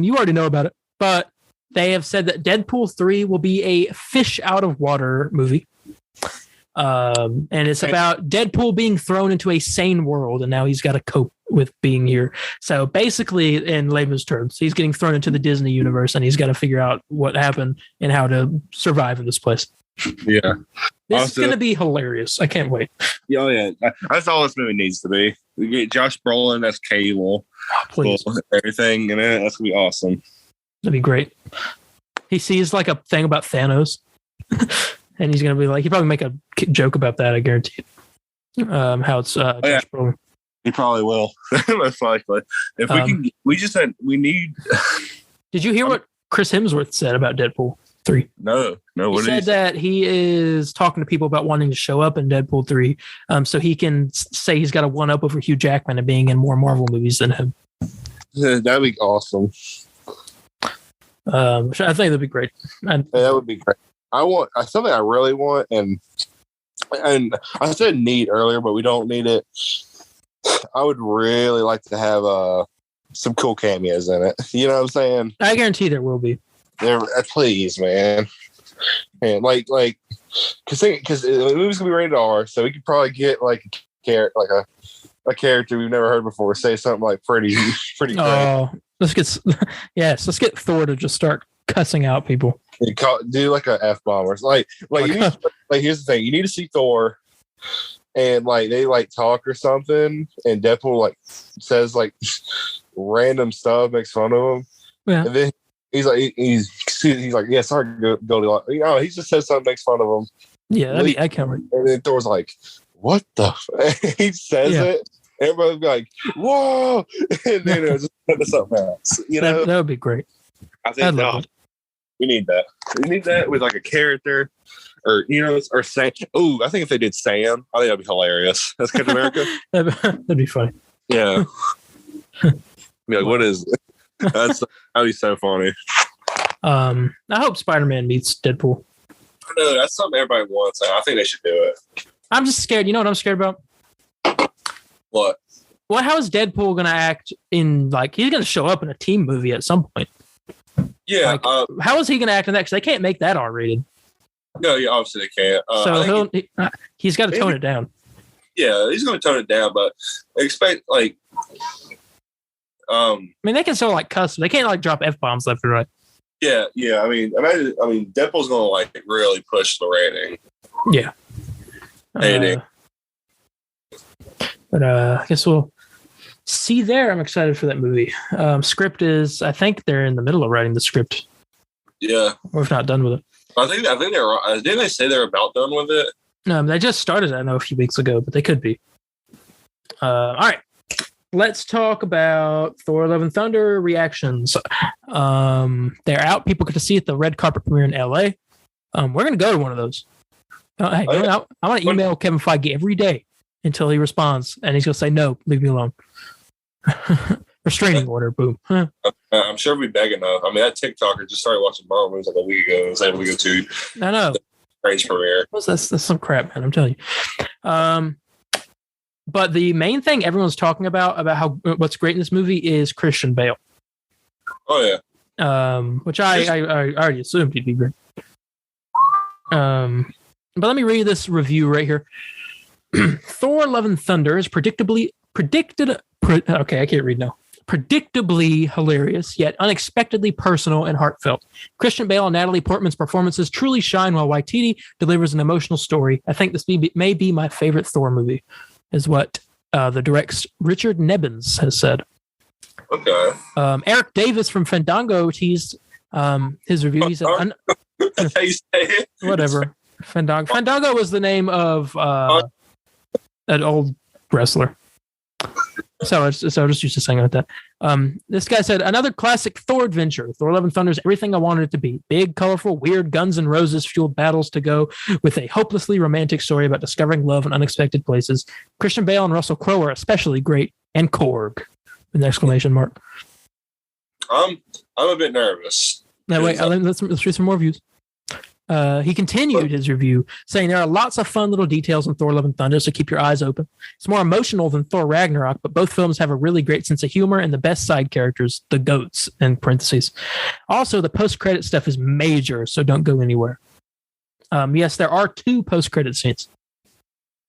You already know about it, but they have said that Deadpool 3 will be a fish out of water movie. And it's about Deadpool being thrown into a sane world, and now he's got to cope with being here. So basically, in layman's terms, he's getting thrown into the Disney universe, and he's got to figure out what happened and how to survive in this place. Yeah, this is going to be hilarious. I can't wait. Oh yeah, that's all this movie needs to be. We get Josh Brolin as Cable, please, everything, and that's gonna be awesome. That'd be great. He sees like a thing about Thanos. And he's going to be like, he'd probably make a joke about that, I guarantee it. How it's Josh Brolin. He probably will. Most likely. If we need. Did you hear what Chris Hemsworth said about Deadpool 3? No. He said that he is talking to people about wanting to show up in Deadpool 3 so he can say he's got a one-up over Hugh Jackman and being in more Marvel movies than him. That'd be awesome. I think that'd be great. That would be great. I want something I really want, and I said need earlier, but we don't need it. I would really like to have some cool cameos in it. You know what I'm saying? I guarantee there will be. There, please, man. And like, because the movie's gonna be rated R, so we could probably get like a character we've never heard before say something like pretty great. Oh, let's get Thor to just start cussing out people. Do like a F-bomb or like here's the thing, you need to see Thor and like they like talk or something and Deadpool like says like random stuff, makes fun of him, and then he's like yeah, sorry Goldilocks, you know, he just says something, makes fun of him. Yeah, I can't wait. And then Thor's like, what the he says it, everybody's like, whoa, and then it's just something else, you know. That would be great. I think we need that. We need that with like a character, or you know, or Sam. Oh, I think if they did Sam, I think that'd be hilarious. That's Captain America. That'd be funny. Yeah. Be like, what is it? That'd be so funny. I hope Spider-Man meets Deadpool. I know that's something everybody wants. I think they should do it. I'm just scared. You know what I'm scared about? What? Well, how is Deadpool going to act in like he's going to show up in a team movie at some point? Yeah. Like, how is he going to act in that? Because they can't make that R-rated. No, yeah, obviously they can't. So he's got to tone it down. Yeah, he's going to tone it down, but expect like. I mean, they can still like cuss. They can't like drop F-bombs left and right. Yeah. I mean, Deadpool's going to like really push the rating. Yeah. But I guess we'll see there. I'm excited for that movie. Script is, I think they're in the middle of writing the script. Yeah. Or if not done with it. I think they're, didn't they say they're about done with it? No, they just started, I know, a few weeks ago, but they could be. All right. Let's talk about Thor: Love and Thunder reactions. They're out. People get to see it, the red carpet premiere in LA. We're going to go to one of those. I want to email Kevin Feige every day until he responds, and he's going to say, no, leave me alone. Restraining order, boom. I'm sure we'll be begging enough. I mean, that TikToker just started watching Marvel movies like a week ago and was able to go to I know. Strange premiere. That's some crap, man, I'm telling you. But the main thing everyone's talking about how what's great in this movie is Christian Bale. Oh yeah. Which I already assumed he'd be great. But let me read this review right here. Thor: Love and Thunder is predictably hilarious, yet unexpectedly personal and heartfelt. Christian Bale and Natalie Portman's performances truly shine while Waititi delivers an emotional story. I think this may be my favorite Thor movie, is what the director Richard Nebbins has said. Okay. Eric Davis from Fandango teased his review. He said, That's how you say it. Whatever. Fandango was the name of an old wrestler. So I just used to saying like that. This guy said, another classic Thor adventure. Thor: Love and Thunder is everything I wanted it to be. Big, colorful, weird, Guns N' Roses fueled battles to go with a hopelessly romantic story about discovering love in unexpected places. Christian Bale and Russell Crowe are especially great. And Korg, with an exclamation mark. I'm a bit nervous. Now wait, let's read some more views. He continued his review, saying there are lots of fun little details in Thor: Love and Thunder, so keep your eyes open. It's more emotional than Thor: Ragnarok, but both films have a really great sense of humor and the best side characters, the goats, in parentheses. Also, the post-credit stuff is major, so don't go anywhere. Yes, there are 2 post-credit scenes.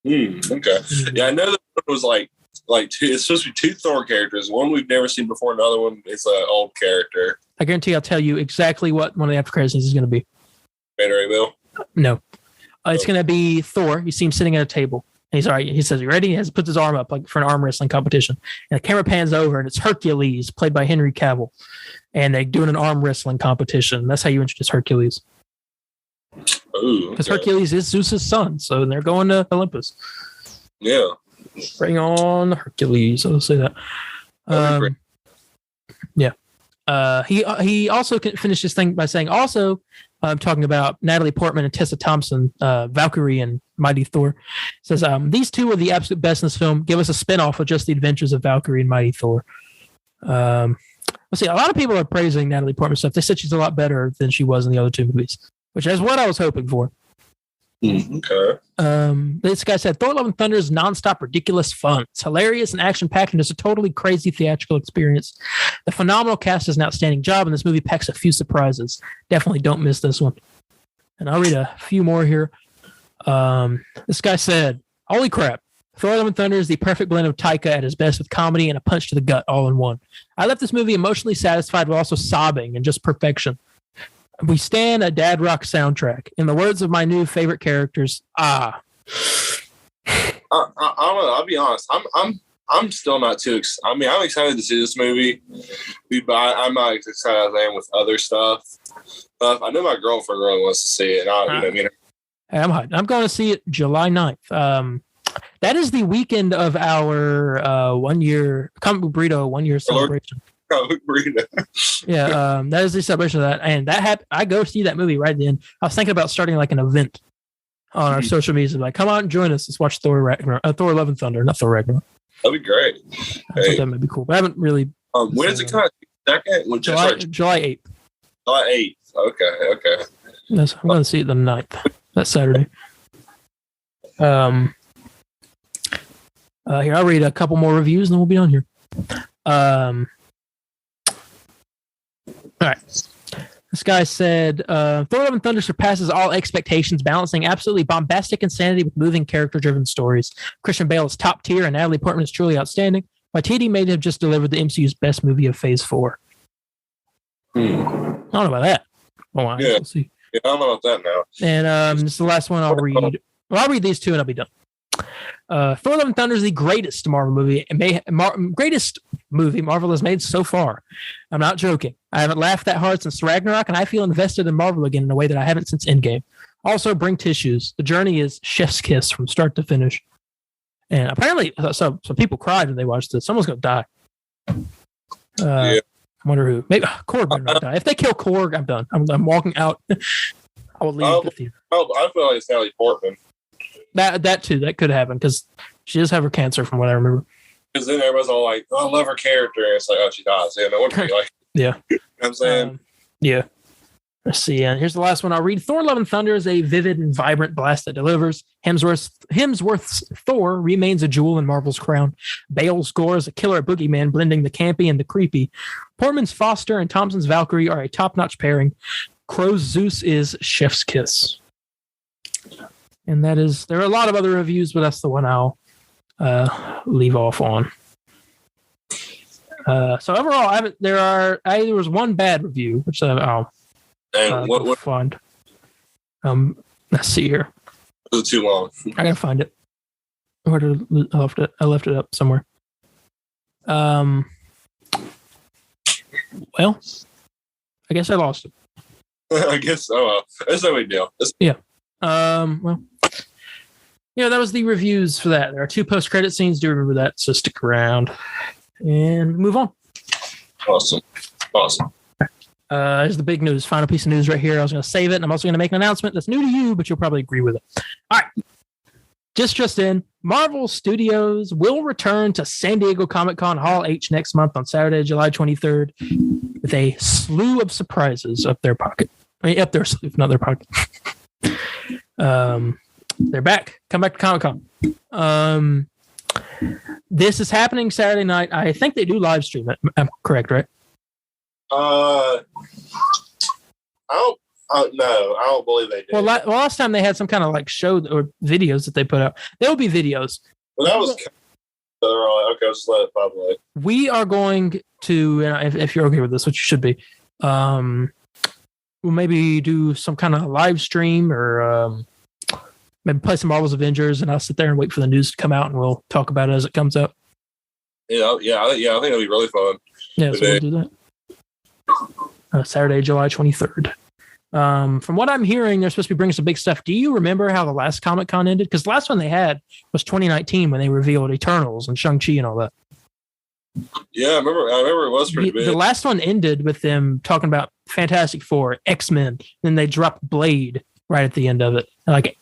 Okay. Yeah, I know that it was like 2. It's supposed to be 2 Thor characters. One we've never seen before. Another one is an old character. I guarantee I'll tell you exactly what one of the after-credit scenes is going to be. Ray Bill? No. It's going to be Thor. You see him sitting at a table. And he's all right. He says, you ready? He puts his arm up like for an arm wrestling competition. And the camera pans over and it's Hercules, played by Henry Cavill. And they're doing an arm wrestling competition. That's how you introduce Hercules. Because Hercules is Zeus's son. So they're going to Olympus. Yeah. Bring on Hercules. I'll say that. Yeah. He also finished his thing by saying, also, talking about Natalie Portman and Tessa Thompson, Valkyrie and Mighty Thor, says, these 2 are the absolute best in this film. Give us a spinoff of just the adventures of Valkyrie and Mighty Thor. Let's see, a lot of people are praising Natalie Portman stuff. They said she's a lot better than she was in the other 2 movies, which is what I was hoping for. Okay. This guy said, Thor: Love and Thunder is nonstop ridiculous fun. It's hilarious and action-packed, and it's a totally crazy theatrical experience. The phenomenal cast does an outstanding job, and this movie packs a few surprises. Definitely don't miss this one. And I'll read a few more here. This guy said, holy crap, Thor: Love and Thunder is the perfect blend of Taika at his best with comedy and a punch to the gut all in one. I left this movie emotionally satisfied while also sobbing and just perfection. We stand a dad rock soundtrack. In the words of my new favorite characters, I don't know. I'll be honest. I'm still not too. I'm excited to see this movie, but I'm not as excited as I am with other stuff. I know my girlfriend really wants to see it. I'm hyped. I'm going to see it July 9th. That is the weekend of our 1 year Comic Book Burrito 1 year celebration. Yeah, that is the celebration of that, and I go see that movie right then. I was thinking about starting like an event on our social media, like, come out and join us. Let's watch Thor: Love and Thunder, not Thor Ragnarok. That'd be great. I think that might be cool, but I haven't really. When is it coming? Second? July 8th. July 8th. Okay. Yes, I'm going to see it the 9th. That's Saturday. Here, I'll read a couple more reviews, and then we'll be on here. All right. This guy said, Thor: Love and Thunder surpasses all expectations, balancing absolutely bombastic insanity with moving character-driven stories. Christian Bale is top tier, and Natalie Portman is truly outstanding. Waititi may have just delivered the MCU's best movie of Phase 4. I don't know about that. Oh, we'll see. Yeah, I don't know about that now. And this is the last one I'll read. Well, I'll read these 2 and I'll be done. Thor: Love and Thunder is the greatest Marvel movie, greatest movie Marvel has made so far. I'm not joking. I haven't laughed that hard since Ragnarok, and I feel invested in Marvel again in a way that I haven't since Endgame. Also, bring tissues. The journey is chef's kiss from start to finish. And apparently, some people cried when they watched this. Someone's going to die. I wonder who. Maybe Korg better not die. If they kill Korg, I'm done. I'm walking out. I will leave the theater. I feel like it's Natalie Portman. That too, that could happen because she does have her cancer, from what I remember. Because then everybody's all like, "Oh, I love her character," and it's like, "Oh, she dies." Yeah, no, what would be like? Yeah, You know what I'm saying? Yeah. Let's see. And here's the last one I'll read. Thor: Love and Thunder is a vivid and vibrant blast that delivers. Hemsworth's Thor remains a jewel in Marvel's crown. Bale's Gore is a killer boogeyman, blending the campy and the creepy. Portman's Foster and Thompson's Valkyrie are a top-notch pairing. Crow's Zeus is chef's kiss. And that is, there are a lot of other reviews, but that's the one I'll leave off on. So overall, there was one bad review, which I'll find. Let's see here. It was too long. I gotta find it. Where did I left it up somewhere. Well, I guess I lost it. I guess. Oh well, that's no big deal. Well, that was the reviews for that. There are 2 post-credit scenes. Do remember that, so stick around and move on. Awesome. Here's the big news. Final piece of news right here. I was going to save it, and I'm also going to make an announcement that's new to you, but you'll probably agree with it. All right. Just in, Marvel Studios will return to San Diego Comic-Con Hall H next month on Saturday, July 23rd, with a slew of surprises up their pocket. Up their sleeve, not their pocket. They're back. Come back to Comic-Con. This is happening Saturday night. I think they do live stream it. I'm correct, right? I don't believe they did. Well, last time they had some kind of like show or videos that they put out. There will be videos. Well, that was. So they're all like, okay, just let it populate. We are going to, and if you're okay with this, which you should be, we'll maybe do some kind of live stream or maybe play some Marvel's Avengers, and I'll sit there and wait for the news to come out, and we'll talk about it as it comes out. Yeah, I think it'll be really fun. Yeah, so we'll do that. Saturday, July 23rd. From what I'm hearing, they're supposed to be bringing some big stuff. Do you remember how the last Comic-Con ended? Because the last one they had was 2019 when they revealed Eternals and Shang-Chi and all that. Yeah, I remember it was pretty big. The last one ended with them talking about Fantastic Four, X-Men, then they dropped Blade right at the end of it. Like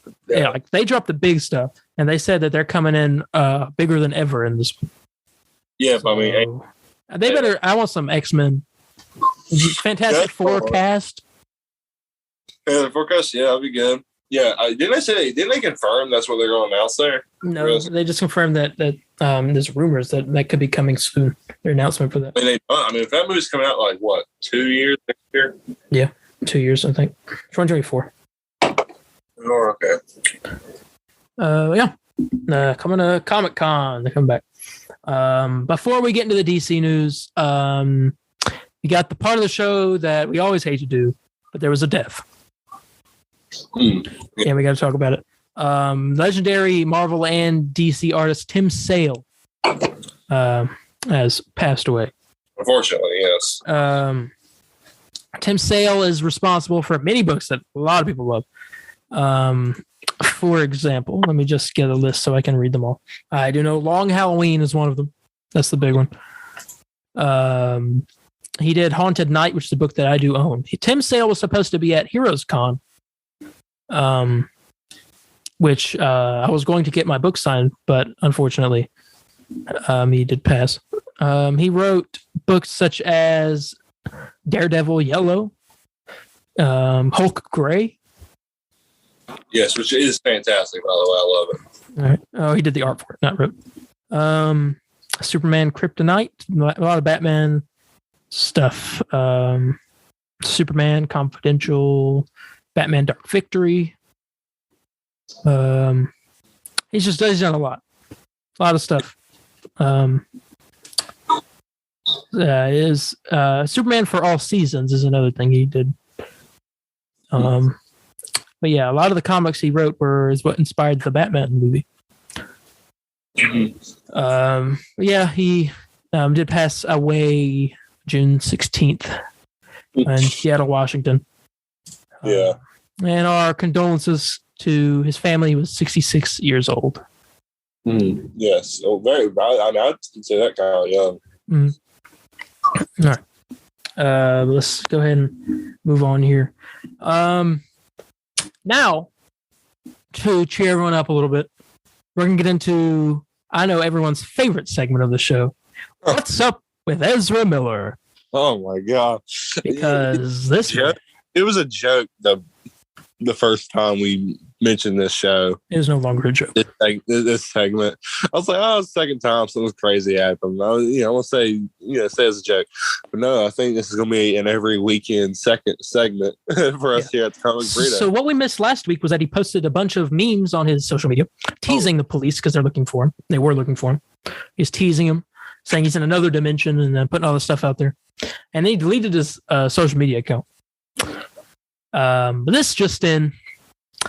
they dropped the big stuff, and they said that they're coming in bigger than ever in this one. Yeah, so, I mean, they better. I want some X-Men. Fantastic Four cast. Yeah, the forecast. Yeah, that'll be good. Yeah, didn't they confirm that's what they're going to announce there? No, they just confirmed that there's rumors that could be coming soon. Their announcement for that. I mean, if that movie's coming out like what, 2 years next year? Yeah, 2 years, I think. 2024. Oh, okay. Coming to Comic-Con. They come back. Before we get into the DC news, we got the part of the show that we always hate to do, but there was a death. Yeah, we got to talk about it. Legendary Marvel and DC artist Tim Sale has passed away. Unfortunately, yes. Tim Sale is responsible for many books that a lot of people love. For example, let me just get a list so I can read them all. I do know Long Halloween is one of them. That's the big one. He did Haunted Night, which is a book that I do own. Tim Sale was supposed to be at Heroes Con, which I was going to get my book signed, but unfortunately, he did pass. He wrote books such as Daredevil Yellow, Hulk Gray. Yes, which is fantastic, by the way. I love it. All right. Oh, he did the art for it, not wrote. Superman Kryptonite, a lot of Batman stuff. Superman Confidential, Batman Dark Victory. He's done a lot of stuff. Superman for All Seasons is another thing he did. But yeah, a lot of the comics he wrote is what inspired the Batman movie. Yeah, he did pass away June 16th in Seattle, Washington. Yeah. And our condolences to his family. He was 66 years old. Yes. Oh, very. I'd consider that kind of young. All right. Let's go ahead and move on here. Now, to cheer everyone up a little bit, we're going to get into, I know, everyone's favorite segment of the show. What's up with Ezra Miller? Oh, my God. Because this it was a joke the first time we mentioned this show. It is no longer a joke. This segment, I was like, oh, it's the second time something crazy happened. I want to say, say it's a joke, but no, I think this is going to be an every weekend second segment for us here at the Comic Burrito. So what we missed last week was that he posted a bunch of memes on his social media teasing the police because they're looking for him. They were looking for him. He's teasing him, saying he's in another dimension, and then putting all this stuff out there. And then he deleted his social media account. But this just in.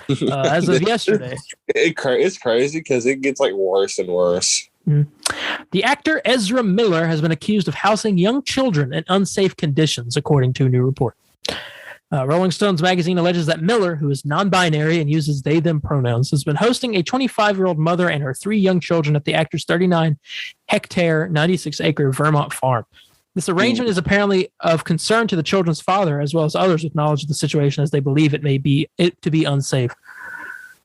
As of yesterday. It's crazy because it gets worse and worse. The actor Ezra Miller has been accused of housing young children in unsafe conditions, according to a new report. Rolling Stones magazine alleges that Miller, who is non-binary and uses they-them pronouns, has been hosting a 25-year-old mother and her 3 young children at the actor's 39-hectare, 96-acre Vermont farm. This arrangement is apparently of concern to the children's father, as well as others with knowledge of the situation, as they believe it to be unsafe.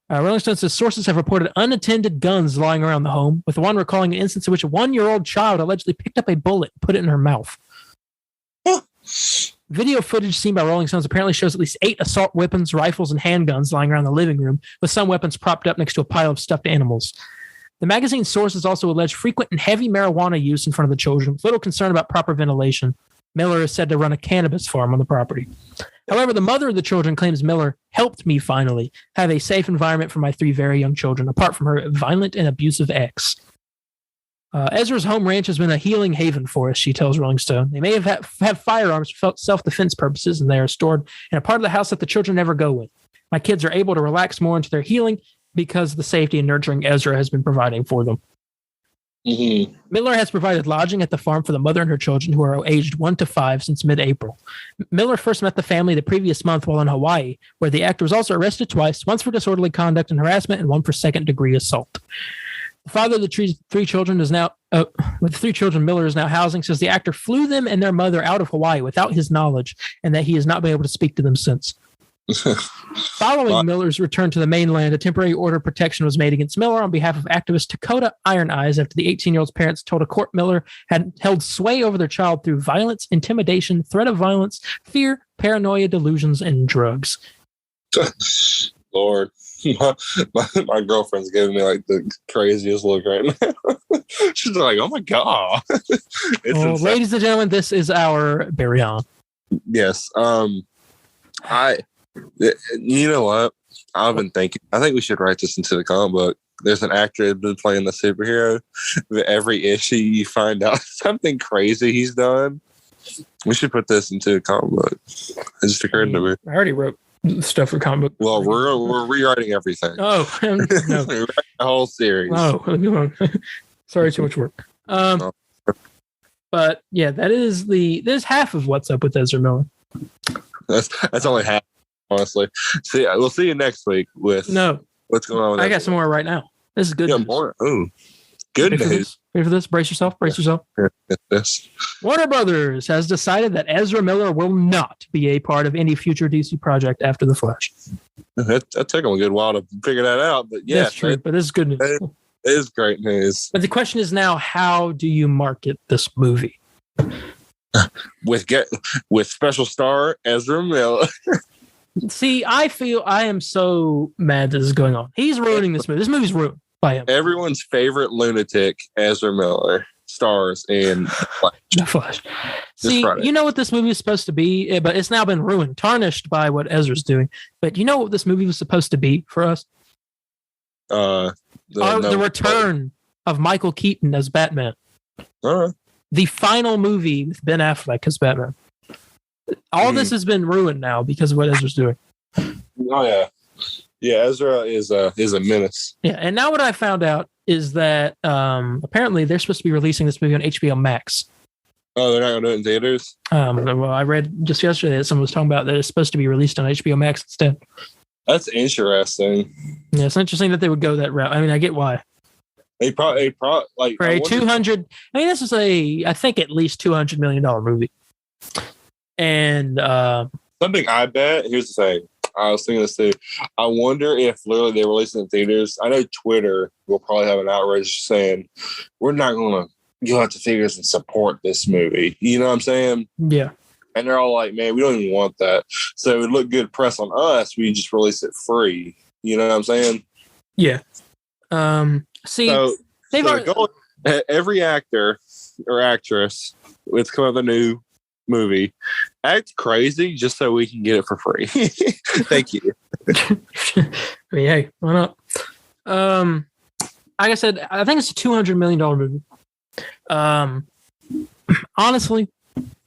Rolling Stone says sources have reported unattended guns lying around the home, with one recalling an instance in which a 1-year-old child allegedly picked up a bullet and put it in her mouth. Video footage seen by Rolling Stones apparently shows at least 8 assault weapons, rifles, and handguns lying around the living room, with some weapons propped up next to a pile of stuffed animals. The magazine's sources also allege frequent and heavy marijuana use in front of the children, with little concern about proper ventilation. Miller is said to run a cannabis farm on the property. However, the mother of the children claims Miller helped me finally have a safe environment for my 3 very young children, apart from her violent and abusive ex. Ezra's home ranch has been a healing haven for us, she tells Rolling Stone. They may have firearms for self-defense purposes, and they are stored in a part of the house that the children never go in. My kids are able to relax more into their healing because the safety and nurturing Ezra has been providing for them. Mm-hmm. Miller has provided lodging at the farm for the mother and her children, who are aged 1 to 5 since mid-April. Miller first met the family the previous month while in Hawaii, where the actor was also arrested twice, once for disorderly conduct and harassment, and one for second-degree assault. The father of the 3 children is now, with the 3 children Miller is now housing, says the actor flew them and their mother out of Hawaii without his knowledge, and that he has not been able to speak to them since. Following Miller's return to the mainland, a temporary order of protection was made against Miller on behalf of activist Dakota Iron Eyes after the 18-year-old's parents told a court Miller had held sway over their child through violence, intimidation, threat of violence, fear, paranoia, delusions, and drugs. Lord, my girlfriend's giving me the craziest look right now. She's like, "Oh my god!" Ladies and gentlemen, this is our Barry on. Yes. You know what? I've been thinking. I think we should write this into the comic book. There's an actor that's been playing the superhero. Every issue you find out something crazy he's done. We should put this into a comic book. It just occurred to me. I already wrote stuff for comic book. Well, we're rewriting everything. Oh, no. The whole series. Oh, sorry, too much work. But yeah, there's half of what's up with Ezra Miller. That's only half. Honestly, we'll see you next week with what's going on with I got some more right now. This is good. Yeah, more. Ooh, good news. Ready for this? Brace yourself. Yourself. This. Warner Brothers has decided that Ezra Miller will not be a part of any future DC project after The Flash. That took them a good while to figure that out, but yeah, that's true. But this is good news. It is great news. But the question is now, how do you market this movie? With special star Ezra Miller. See, I am so mad that this is going on. He's ruining this movie. This movie's ruined by him. Everyone's favorite lunatic, Ezra Miller, stars in The Flash. See, you know what this movie is supposed to be, but it's now been ruined, tarnished by what Ezra's doing. But you know what this movie was supposed to be for us? The return of Michael Keaton as Batman. The final movie with Ben Affleck as Batman. All this has been ruined now because of what Ezra's doing. Oh yeah, Ezra is a menace. Yeah, and now what I found out is that apparently they're supposed to be releasing this movie on HBO Max. Oh, they're not going to do it in theaters? Well, I read just yesterday that someone was talking about that it's supposed to be released on HBO Max instead. That's interesting. Yeah, it's interesting that they would go that route. I mean, I get why. They probably like for a 200. I mean, this is I think at least $200 million movie. And something I bet. Here's the thing. I was thinking this too. I wonder if literally they release it in theaters. I know Twitter will probably have an outrage saying we're not going to go out to theaters and support this movie. You know what I'm saying? Yeah. And they're all like, man, we don't even want that. So it would look good press on us. We just release it free. You know what I'm saying? Yeah. See, every actor or actress with come up with a new movie act crazy just so we can get it for free. Thank you. I mean, hey, why not? Like I said, I think it's a $200 million movie. Honestly,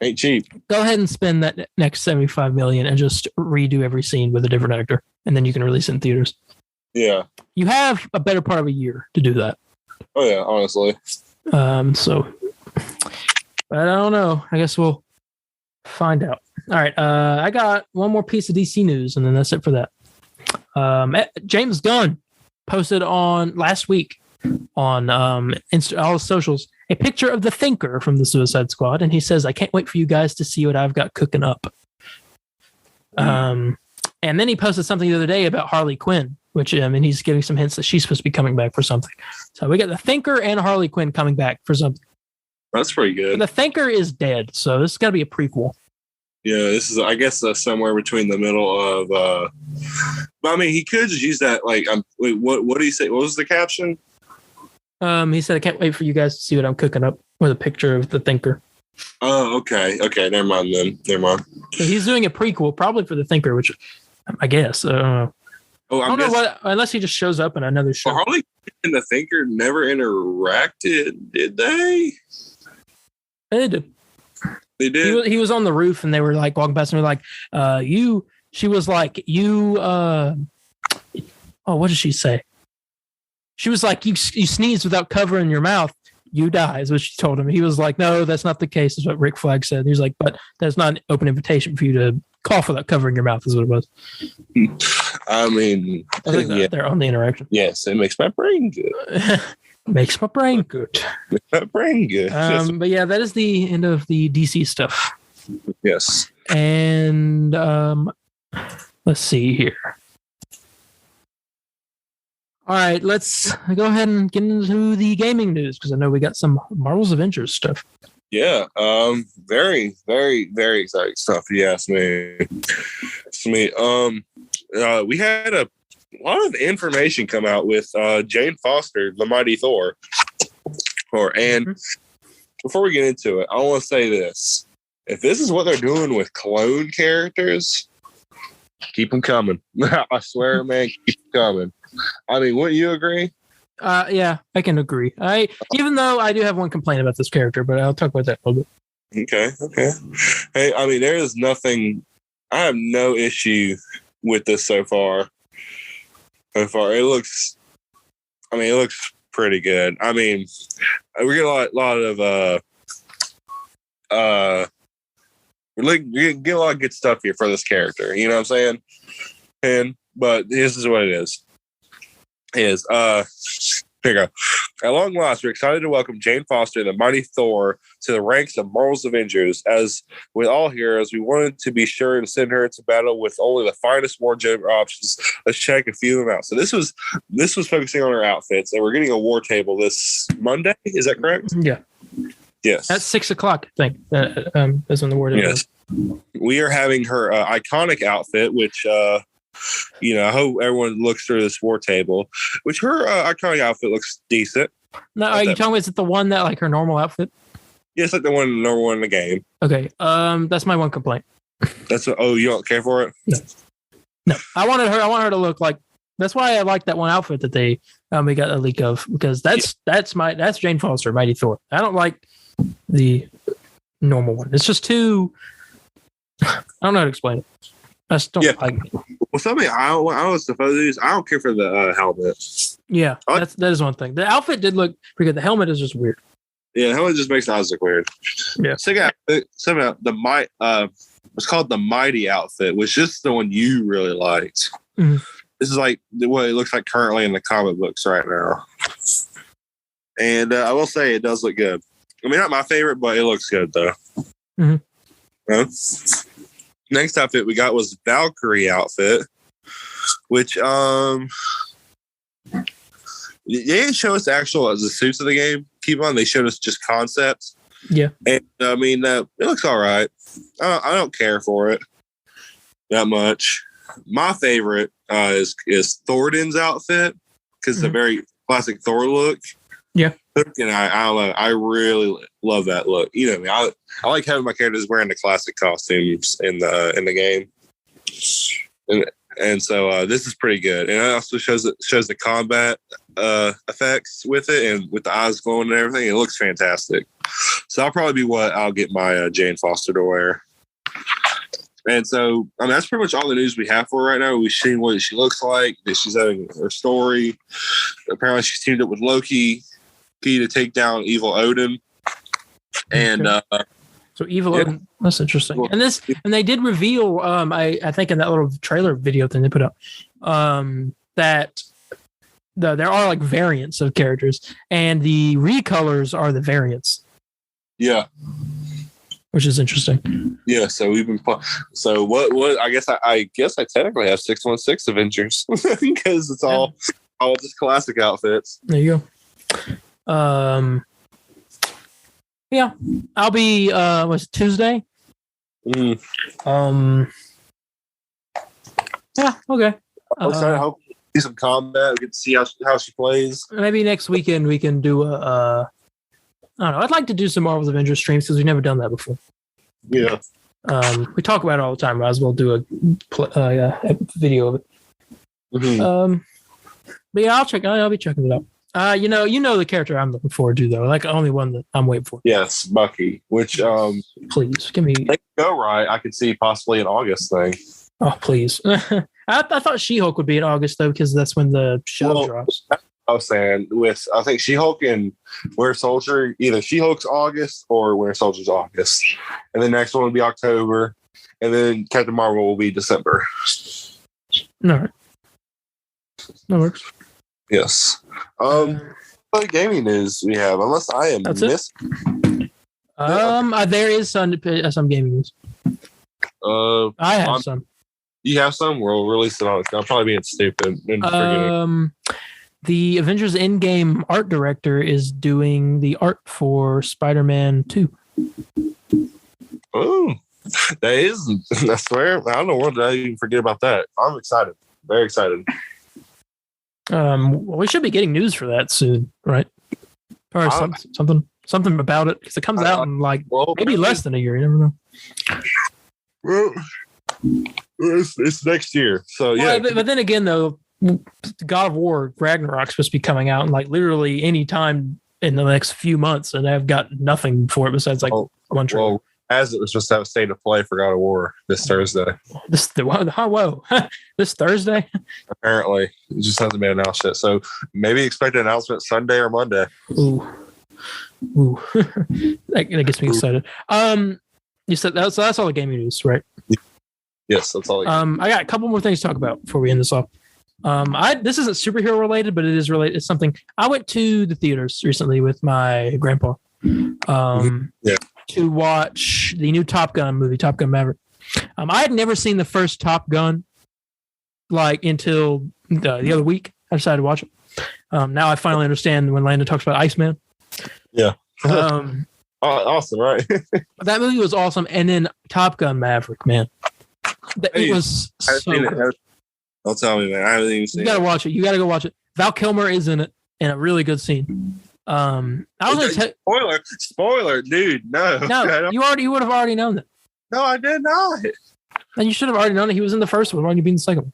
ain't cheap. Go ahead and spend that next $75 million and just redo every scene with a different actor, and then you can release it in theaters. Yeah, you have a better part of a year to do that. Oh yeah, honestly. So, but I don't know. I guess we'll find out. All right. I got one more piece of DC news, and then that's it for that. James Gunn posted on last week on all his socials a picture of the Thinker from the Suicide Squad, and he says, "I can't wait for you guys to see what I've got cooking up." And then he posted something the other day about Harley Quinn, which he's giving some hints that she's supposed to be coming back for something. So we got the Thinker and Harley Quinn coming back for something. That's pretty good. But the Thinker is dead, so this has got to be a prequel. Yeah, this is, I guess, somewhere between the middle of. But I mean, he could just use that. Like, wait, what did he say? What was the caption? He said, "I can't wait for you guys to see what I'm cooking up," with a picture of the Thinker. Oh, okay. Never mind then. Never mind. So he's doing a prequel, probably for the Thinker, which I guess. I don't know what, unless he just shows up in another show. Well, Harley and the Thinker never interacted, did they? They did. They did. He was on the roof, and they were like walking past, and they're like, "You." She was like, "You." Oh, what did she say? She was like, "You sneeze without covering your mouth, you die," is what she told him. He was like, "No, that's not the case," is what Rick Flag said. He was like, "But that's not an open invitation for you to cough without covering your mouth," is what it was. I mean, I think they're on the interaction. Yes, it makes my brain good. Makes my brain good. Makes my brain good. But yeah, that is the end of the DC stuff. Yes. And let's see here. All right, let's go ahead and get into the gaming news, because I know we got some Marvel's Avengers stuff. Yeah, very, very, very exciting stuff. You ask me. We had a lot of information come out with Jane Foster, the Mighty Thor. And before we get into it, I want to say this: if this is what they're doing with clone characters, keep them coming. I swear, man, keep them coming. I mean, wouldn't you agree? Yeah, I can agree. Even though I do have one complaint about this character, but I'll talk about that a little bit. Okay. Hey, I mean, there is nothing. I have no issue with this so far. It looks pretty good. I mean, we get a lot of we get a lot of good stuff here for this character. You know what I'm saying? But this is what it is. Here you go. At long last, we're excited to welcome Jane Foster, the Mighty Thor, to the ranks of Marvel's Avengers. As with all heroes, we wanted to be sure to send her into battle with only the finest wardrobe options. Let's check a few of them out. So this was focusing on her outfits, and we're getting a war table this Monday. Is that correct? Yeah. Yes. At 6:00, I think. That's when the war table is. We are having her iconic outfit, which I hope everyone looks through this war table, which her iconic outfit looks decent. No, are you telling me, is it the one that, like, her normal outfit? Yeah, it's like the number one in the game. Okay. That's my one complaint. You don't care for it? No. I want her to look like, that's why I like that one outfit that we got a leak of, because that's Jane Foster, Mighty Thor. I don't like the normal one. It's just too, I don't know how to explain it. I just don't like it. Well, something I was supposed to use. I don't care for the helmet. Yeah, that is one thing. The outfit did look pretty good. The helmet is just weird. Yeah, the helmet just makes the eyes look weird. Yeah. So it's called the Mighty outfit, which is the one you really liked. Mm-hmm. This is like what it looks like currently in the comic books right now. And I will say it does look good. I mean, not my favorite, but it looks good though. Mm-hmm. Next outfit we got was Valkyrie outfit, which they didn't show us the suits of the game. Keep on, they showed us just concepts. Yeah. And I mean, it looks all right. I don't care for it that much. My favorite is Thornton's outfit because it's a very classic Thor look. Yeah. And I don't know. I really love that look. You know, I mean, I like having my characters wearing the classic costumes in the game. And so this is pretty good, and it also shows the combat effects with it, and with the eyes glowing and everything. It looks fantastic. So that'll probably be what I'll get my Jane Foster to wear. And so, I mean, that's pretty much all the news we have for her right now. We've seen what she looks like, that she's having her story. Apparently, she's teamed up with Loki to take down evil Odin. And so evil Odin, that's interesting. Well, and they did reveal, I think in that little trailer video thing they put up, that there are like variants of characters, and the recolors are the variants. Yeah. Which is interesting. Yeah, so we've been so what I guess I technically have 616 Avengers because it's all just classic outfits. There you go. Yeah, I'll be was it Tuesday? Yeah, okay. I'm excited. I hope we see some combat. We get to see how she plays. Maybe next weekend we can do I don't know. I'd like to do some Marvel's Avengers streams because we've never done that before. Yeah. We talk about it all the time. Might as well do a video of it. Mm-hmm. But yeah, I'll be checking it out. You know the character I'm looking forward to though. Like the only one that I'm waiting for. Yes, Bucky. Which please give me. Go right. I could see possibly an August thing. Oh please. I thought She-Hulk would be in August though because that's when the show drops. I was saying I think She-Hulk and Winter Soldier, either She-Hulk's August or Winter Soldier's August. And the next one will be October. And then Captain Marvel will be December. All right. That works. Yes. What gaming news we have? Unless I am missing. There is some gaming news. I have some. You have some? We'll release it on. I'm probably being stupid. The Avengers Endgame art director is doing the art for Spider-Man 2. Oh, that is, I swear, I don't know why did I even forget about that. I'm excited. Very excited. Well, we should be getting news for that soon, right? Or something about it, because it comes out in maybe less than a year. You never know. Well, it's next year. So, yeah. But then again, though, God of War Ragnarok's supposed to be coming out in literally any time in the next few months, and I've got nothing for it besides one trailer. Well, as it was supposed to have a state of play for God of War this Thursday. This Thursday? Apparently, it just hasn't been announced yet. So maybe expect an announcement Sunday or Monday. Ooh, that gets me excited. You said that's all the gaming news, right? Yes, that's all. I got a couple more things to talk about before we end this off. This isn't superhero related, but it is related. It's something I went to the theaters recently with my grandpa to watch the new Top Gun movie, Top Gun Maverick. I had never seen the first Top Gun until the other week. I decided to watch it. Now I finally understand when Landon talks about Iceman. Yeah. Awesome, right? That movie was awesome. And then Top Gun Maverick, man. It was so good. Don't tell me, man. I haven't even seen it. You gotta watch it. You gotta go watch it. Val Kilmer is in it in a really good scene. I was gonna spoiler, dude. No, you would have already known that. No, I did not. And you should have already known that he was in the first one. Why didn't you be in the second one?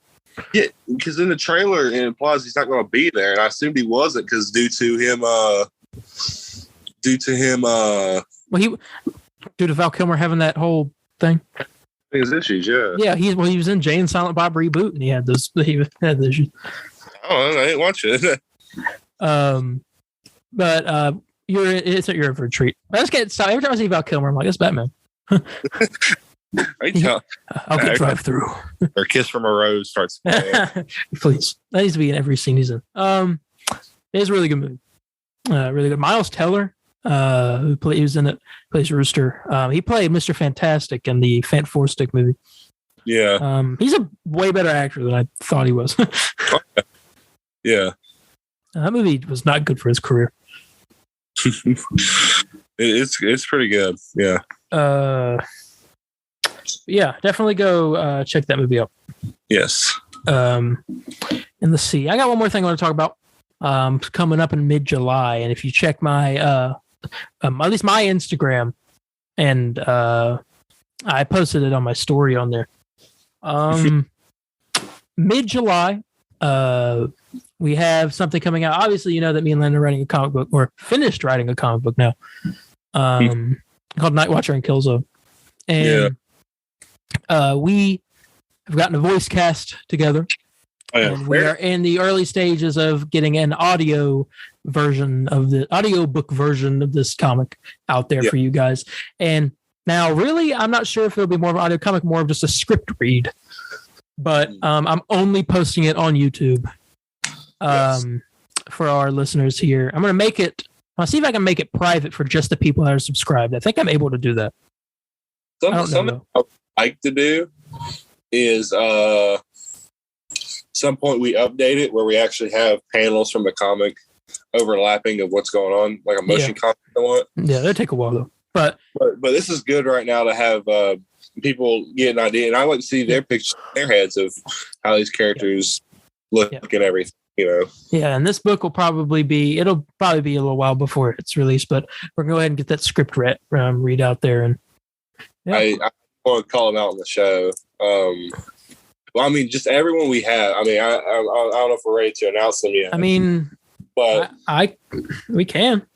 Yeah, because in the trailer it implies he's not going to be there, and I assumed he wasn't because due to Val Kilmer having that whole thing. His issues, yeah. Yeah, he was in Jay and Silent Bob reboot, and he had those issues. Oh, I didn't watch it. But you're in for a treat. Every time I see Val Kilmer, I'm like, it's Batman. I'll get drive through. Or Kiss from a Rose starts playing. Please, that needs to be in every scene he's in. It is a really good movie. Really good. Miles Teller, he was in it, plays Rooster. He played Mr. Fantastic in the Fant Four Stick movie. Yeah. He's a way better actor than I thought he was. Yeah. That movie was not good for his career. It's pretty good. Yeah. Yeah, definitely go check that movie out. Yes. And let's see. I got one more thing I want to talk about. Coming up in mid-July, and if you check my at least my Instagram, and I posted it on my story on there. Mid-July, we have something coming out. Obviously, you know that me and Landon are writing a comic book, or finished writing a comic book now, called Nightwatcher and Killzone. And we have gotten a voice cast together. And we are in the early stages of getting an audio book version of this comic out there for you guys. And now, really, I'm not sure if it'll be more of an audio comic, more of just a script read. But I'm only posting it on YouTube for our listeners here. I'm going to make it. I'll see if I can make it private for just the people that are subscribed. I think I'm able to do that. Something I'd like to do is some point we update it where we actually have panels from the comic overlapping of what's going on, like a motion comic. Yeah, that'll take a while though. But this is good right now to have people get an idea, and I like to see their pictures in their heads of how these characters look and everything. You know. Yeah, and this book will probably be a little while before it's released, but we're gonna go ahead and get that script read out there. And I want to call them out on the show. Well, I mean, just everyone we have. I mean, I don't know if we're ready to announce them yet. I mean, but we can.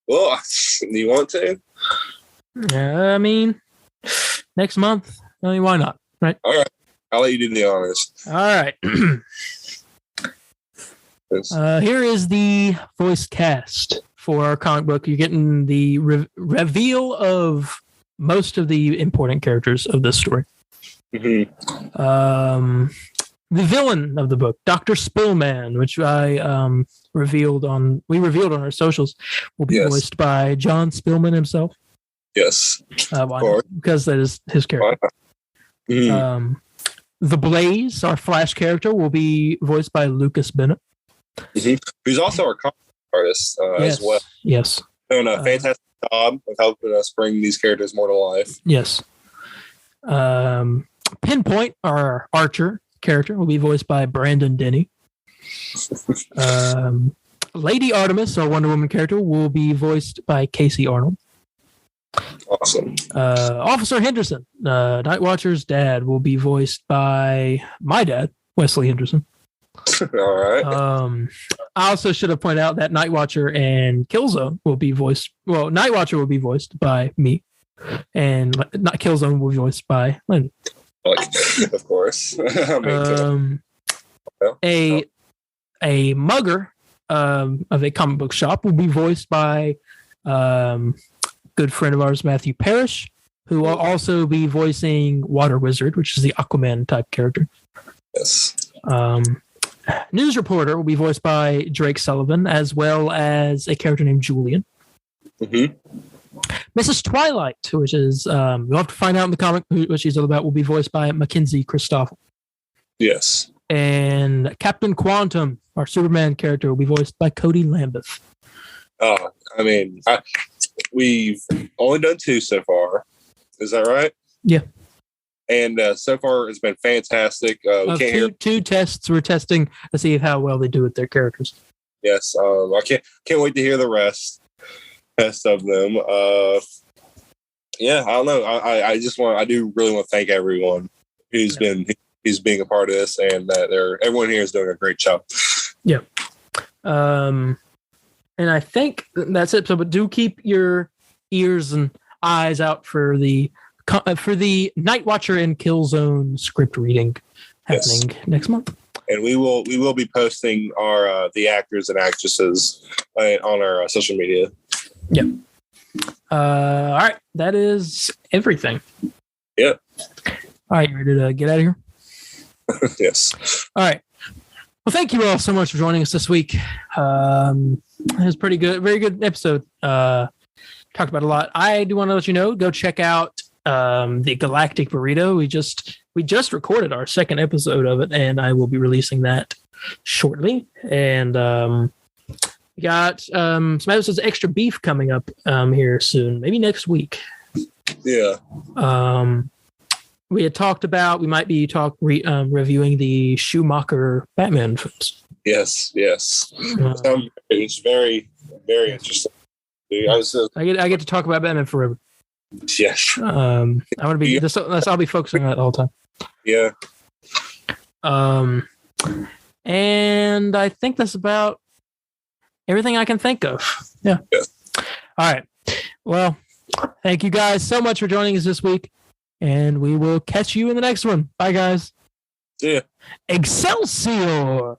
Well, do you want to? I mean, next month. I mean, why not? Right. All right. I'll let you do the honors. All right. Here is the voice cast for our comic book. You're getting the reveal of most of the important characters of this story. The villain of the book, Dr. Spillman, which we revealed on our socials, will be voiced by John Spillman himself. Yes, because that is his character. The Blaze, our Flash character, will be voiced by Lucas Bennett, who's also our comic artist as well. Yes, doing a fantastic job of helping us bring these characters more to life. Yes. Pinpoint, our Archer character, will be voiced by Brandon Denny. Lady Artemis, our Wonder Woman character, will be voiced by Casey Arnold. Awesome. Officer Henderson, Nightwatcher's dad, will be voiced by my dad, Wesley Henderson. All right. I also should have pointed out that Nightwatcher and Killzone will be voiced. Well, Nightwatcher will be voiced by me, and not Killzone will be voiced by Landon. Of course. A mugger of a comic book shop will be voiced by good friend of ours, Matthew Parrish, who will also be voicing Water Wizard, which is the Aquaman type character. Yes. News reporter will be voiced by Drake Sullivan, as well as a character named Julian. Mrs. Twilight, which is you'll have to find out in the comic what she's all about, will be voiced by Mackenzie Christoffel. Yes. And Captain Quantum, our Superman character, will be voiced by Cody Lambeth. I mean, we've only done 2 so far. Is that right? Yeah. And so far, it's been fantastic. We can't hear 2 tests. We're testing to see how well they do with their characters. Yes. I can't wait to hear the rest of them. I don't know. I do really want to thank everyone who's being a part of this, and that everyone here is doing a great job. Yeah. And I think that's it. So, but do keep your ears and eyes out for the Nightwatcher and Killzone script reading happening next month. And we will be posting our the actors and actresses on our social media. Yep. All right. That is everything. Yep. All right. You ready to get out of here? Yes. All right. Well, thank you all so much for joining us this week. It was pretty good. Very good episode. Talked about a lot. I do want to let you know, go check out the Galactic Burrito. We just recorded our second episode of it, and I will be releasing that shortly. And We got some episodes of Extra Beef coming up here soon, maybe next week. Yeah. We had talked about we might be reviewing the Schumacher Batman films. Yes. It's very, very interesting. I get to talk about Batman forever. Yes. I want to be. I'll be focusing on that all the time. Yeah. And I think that's about everything I can think of. Yeah. All right. Well, thank you guys so much for joining us this week, and we will catch you in the next one. Bye, guys. See ya. Excelsior!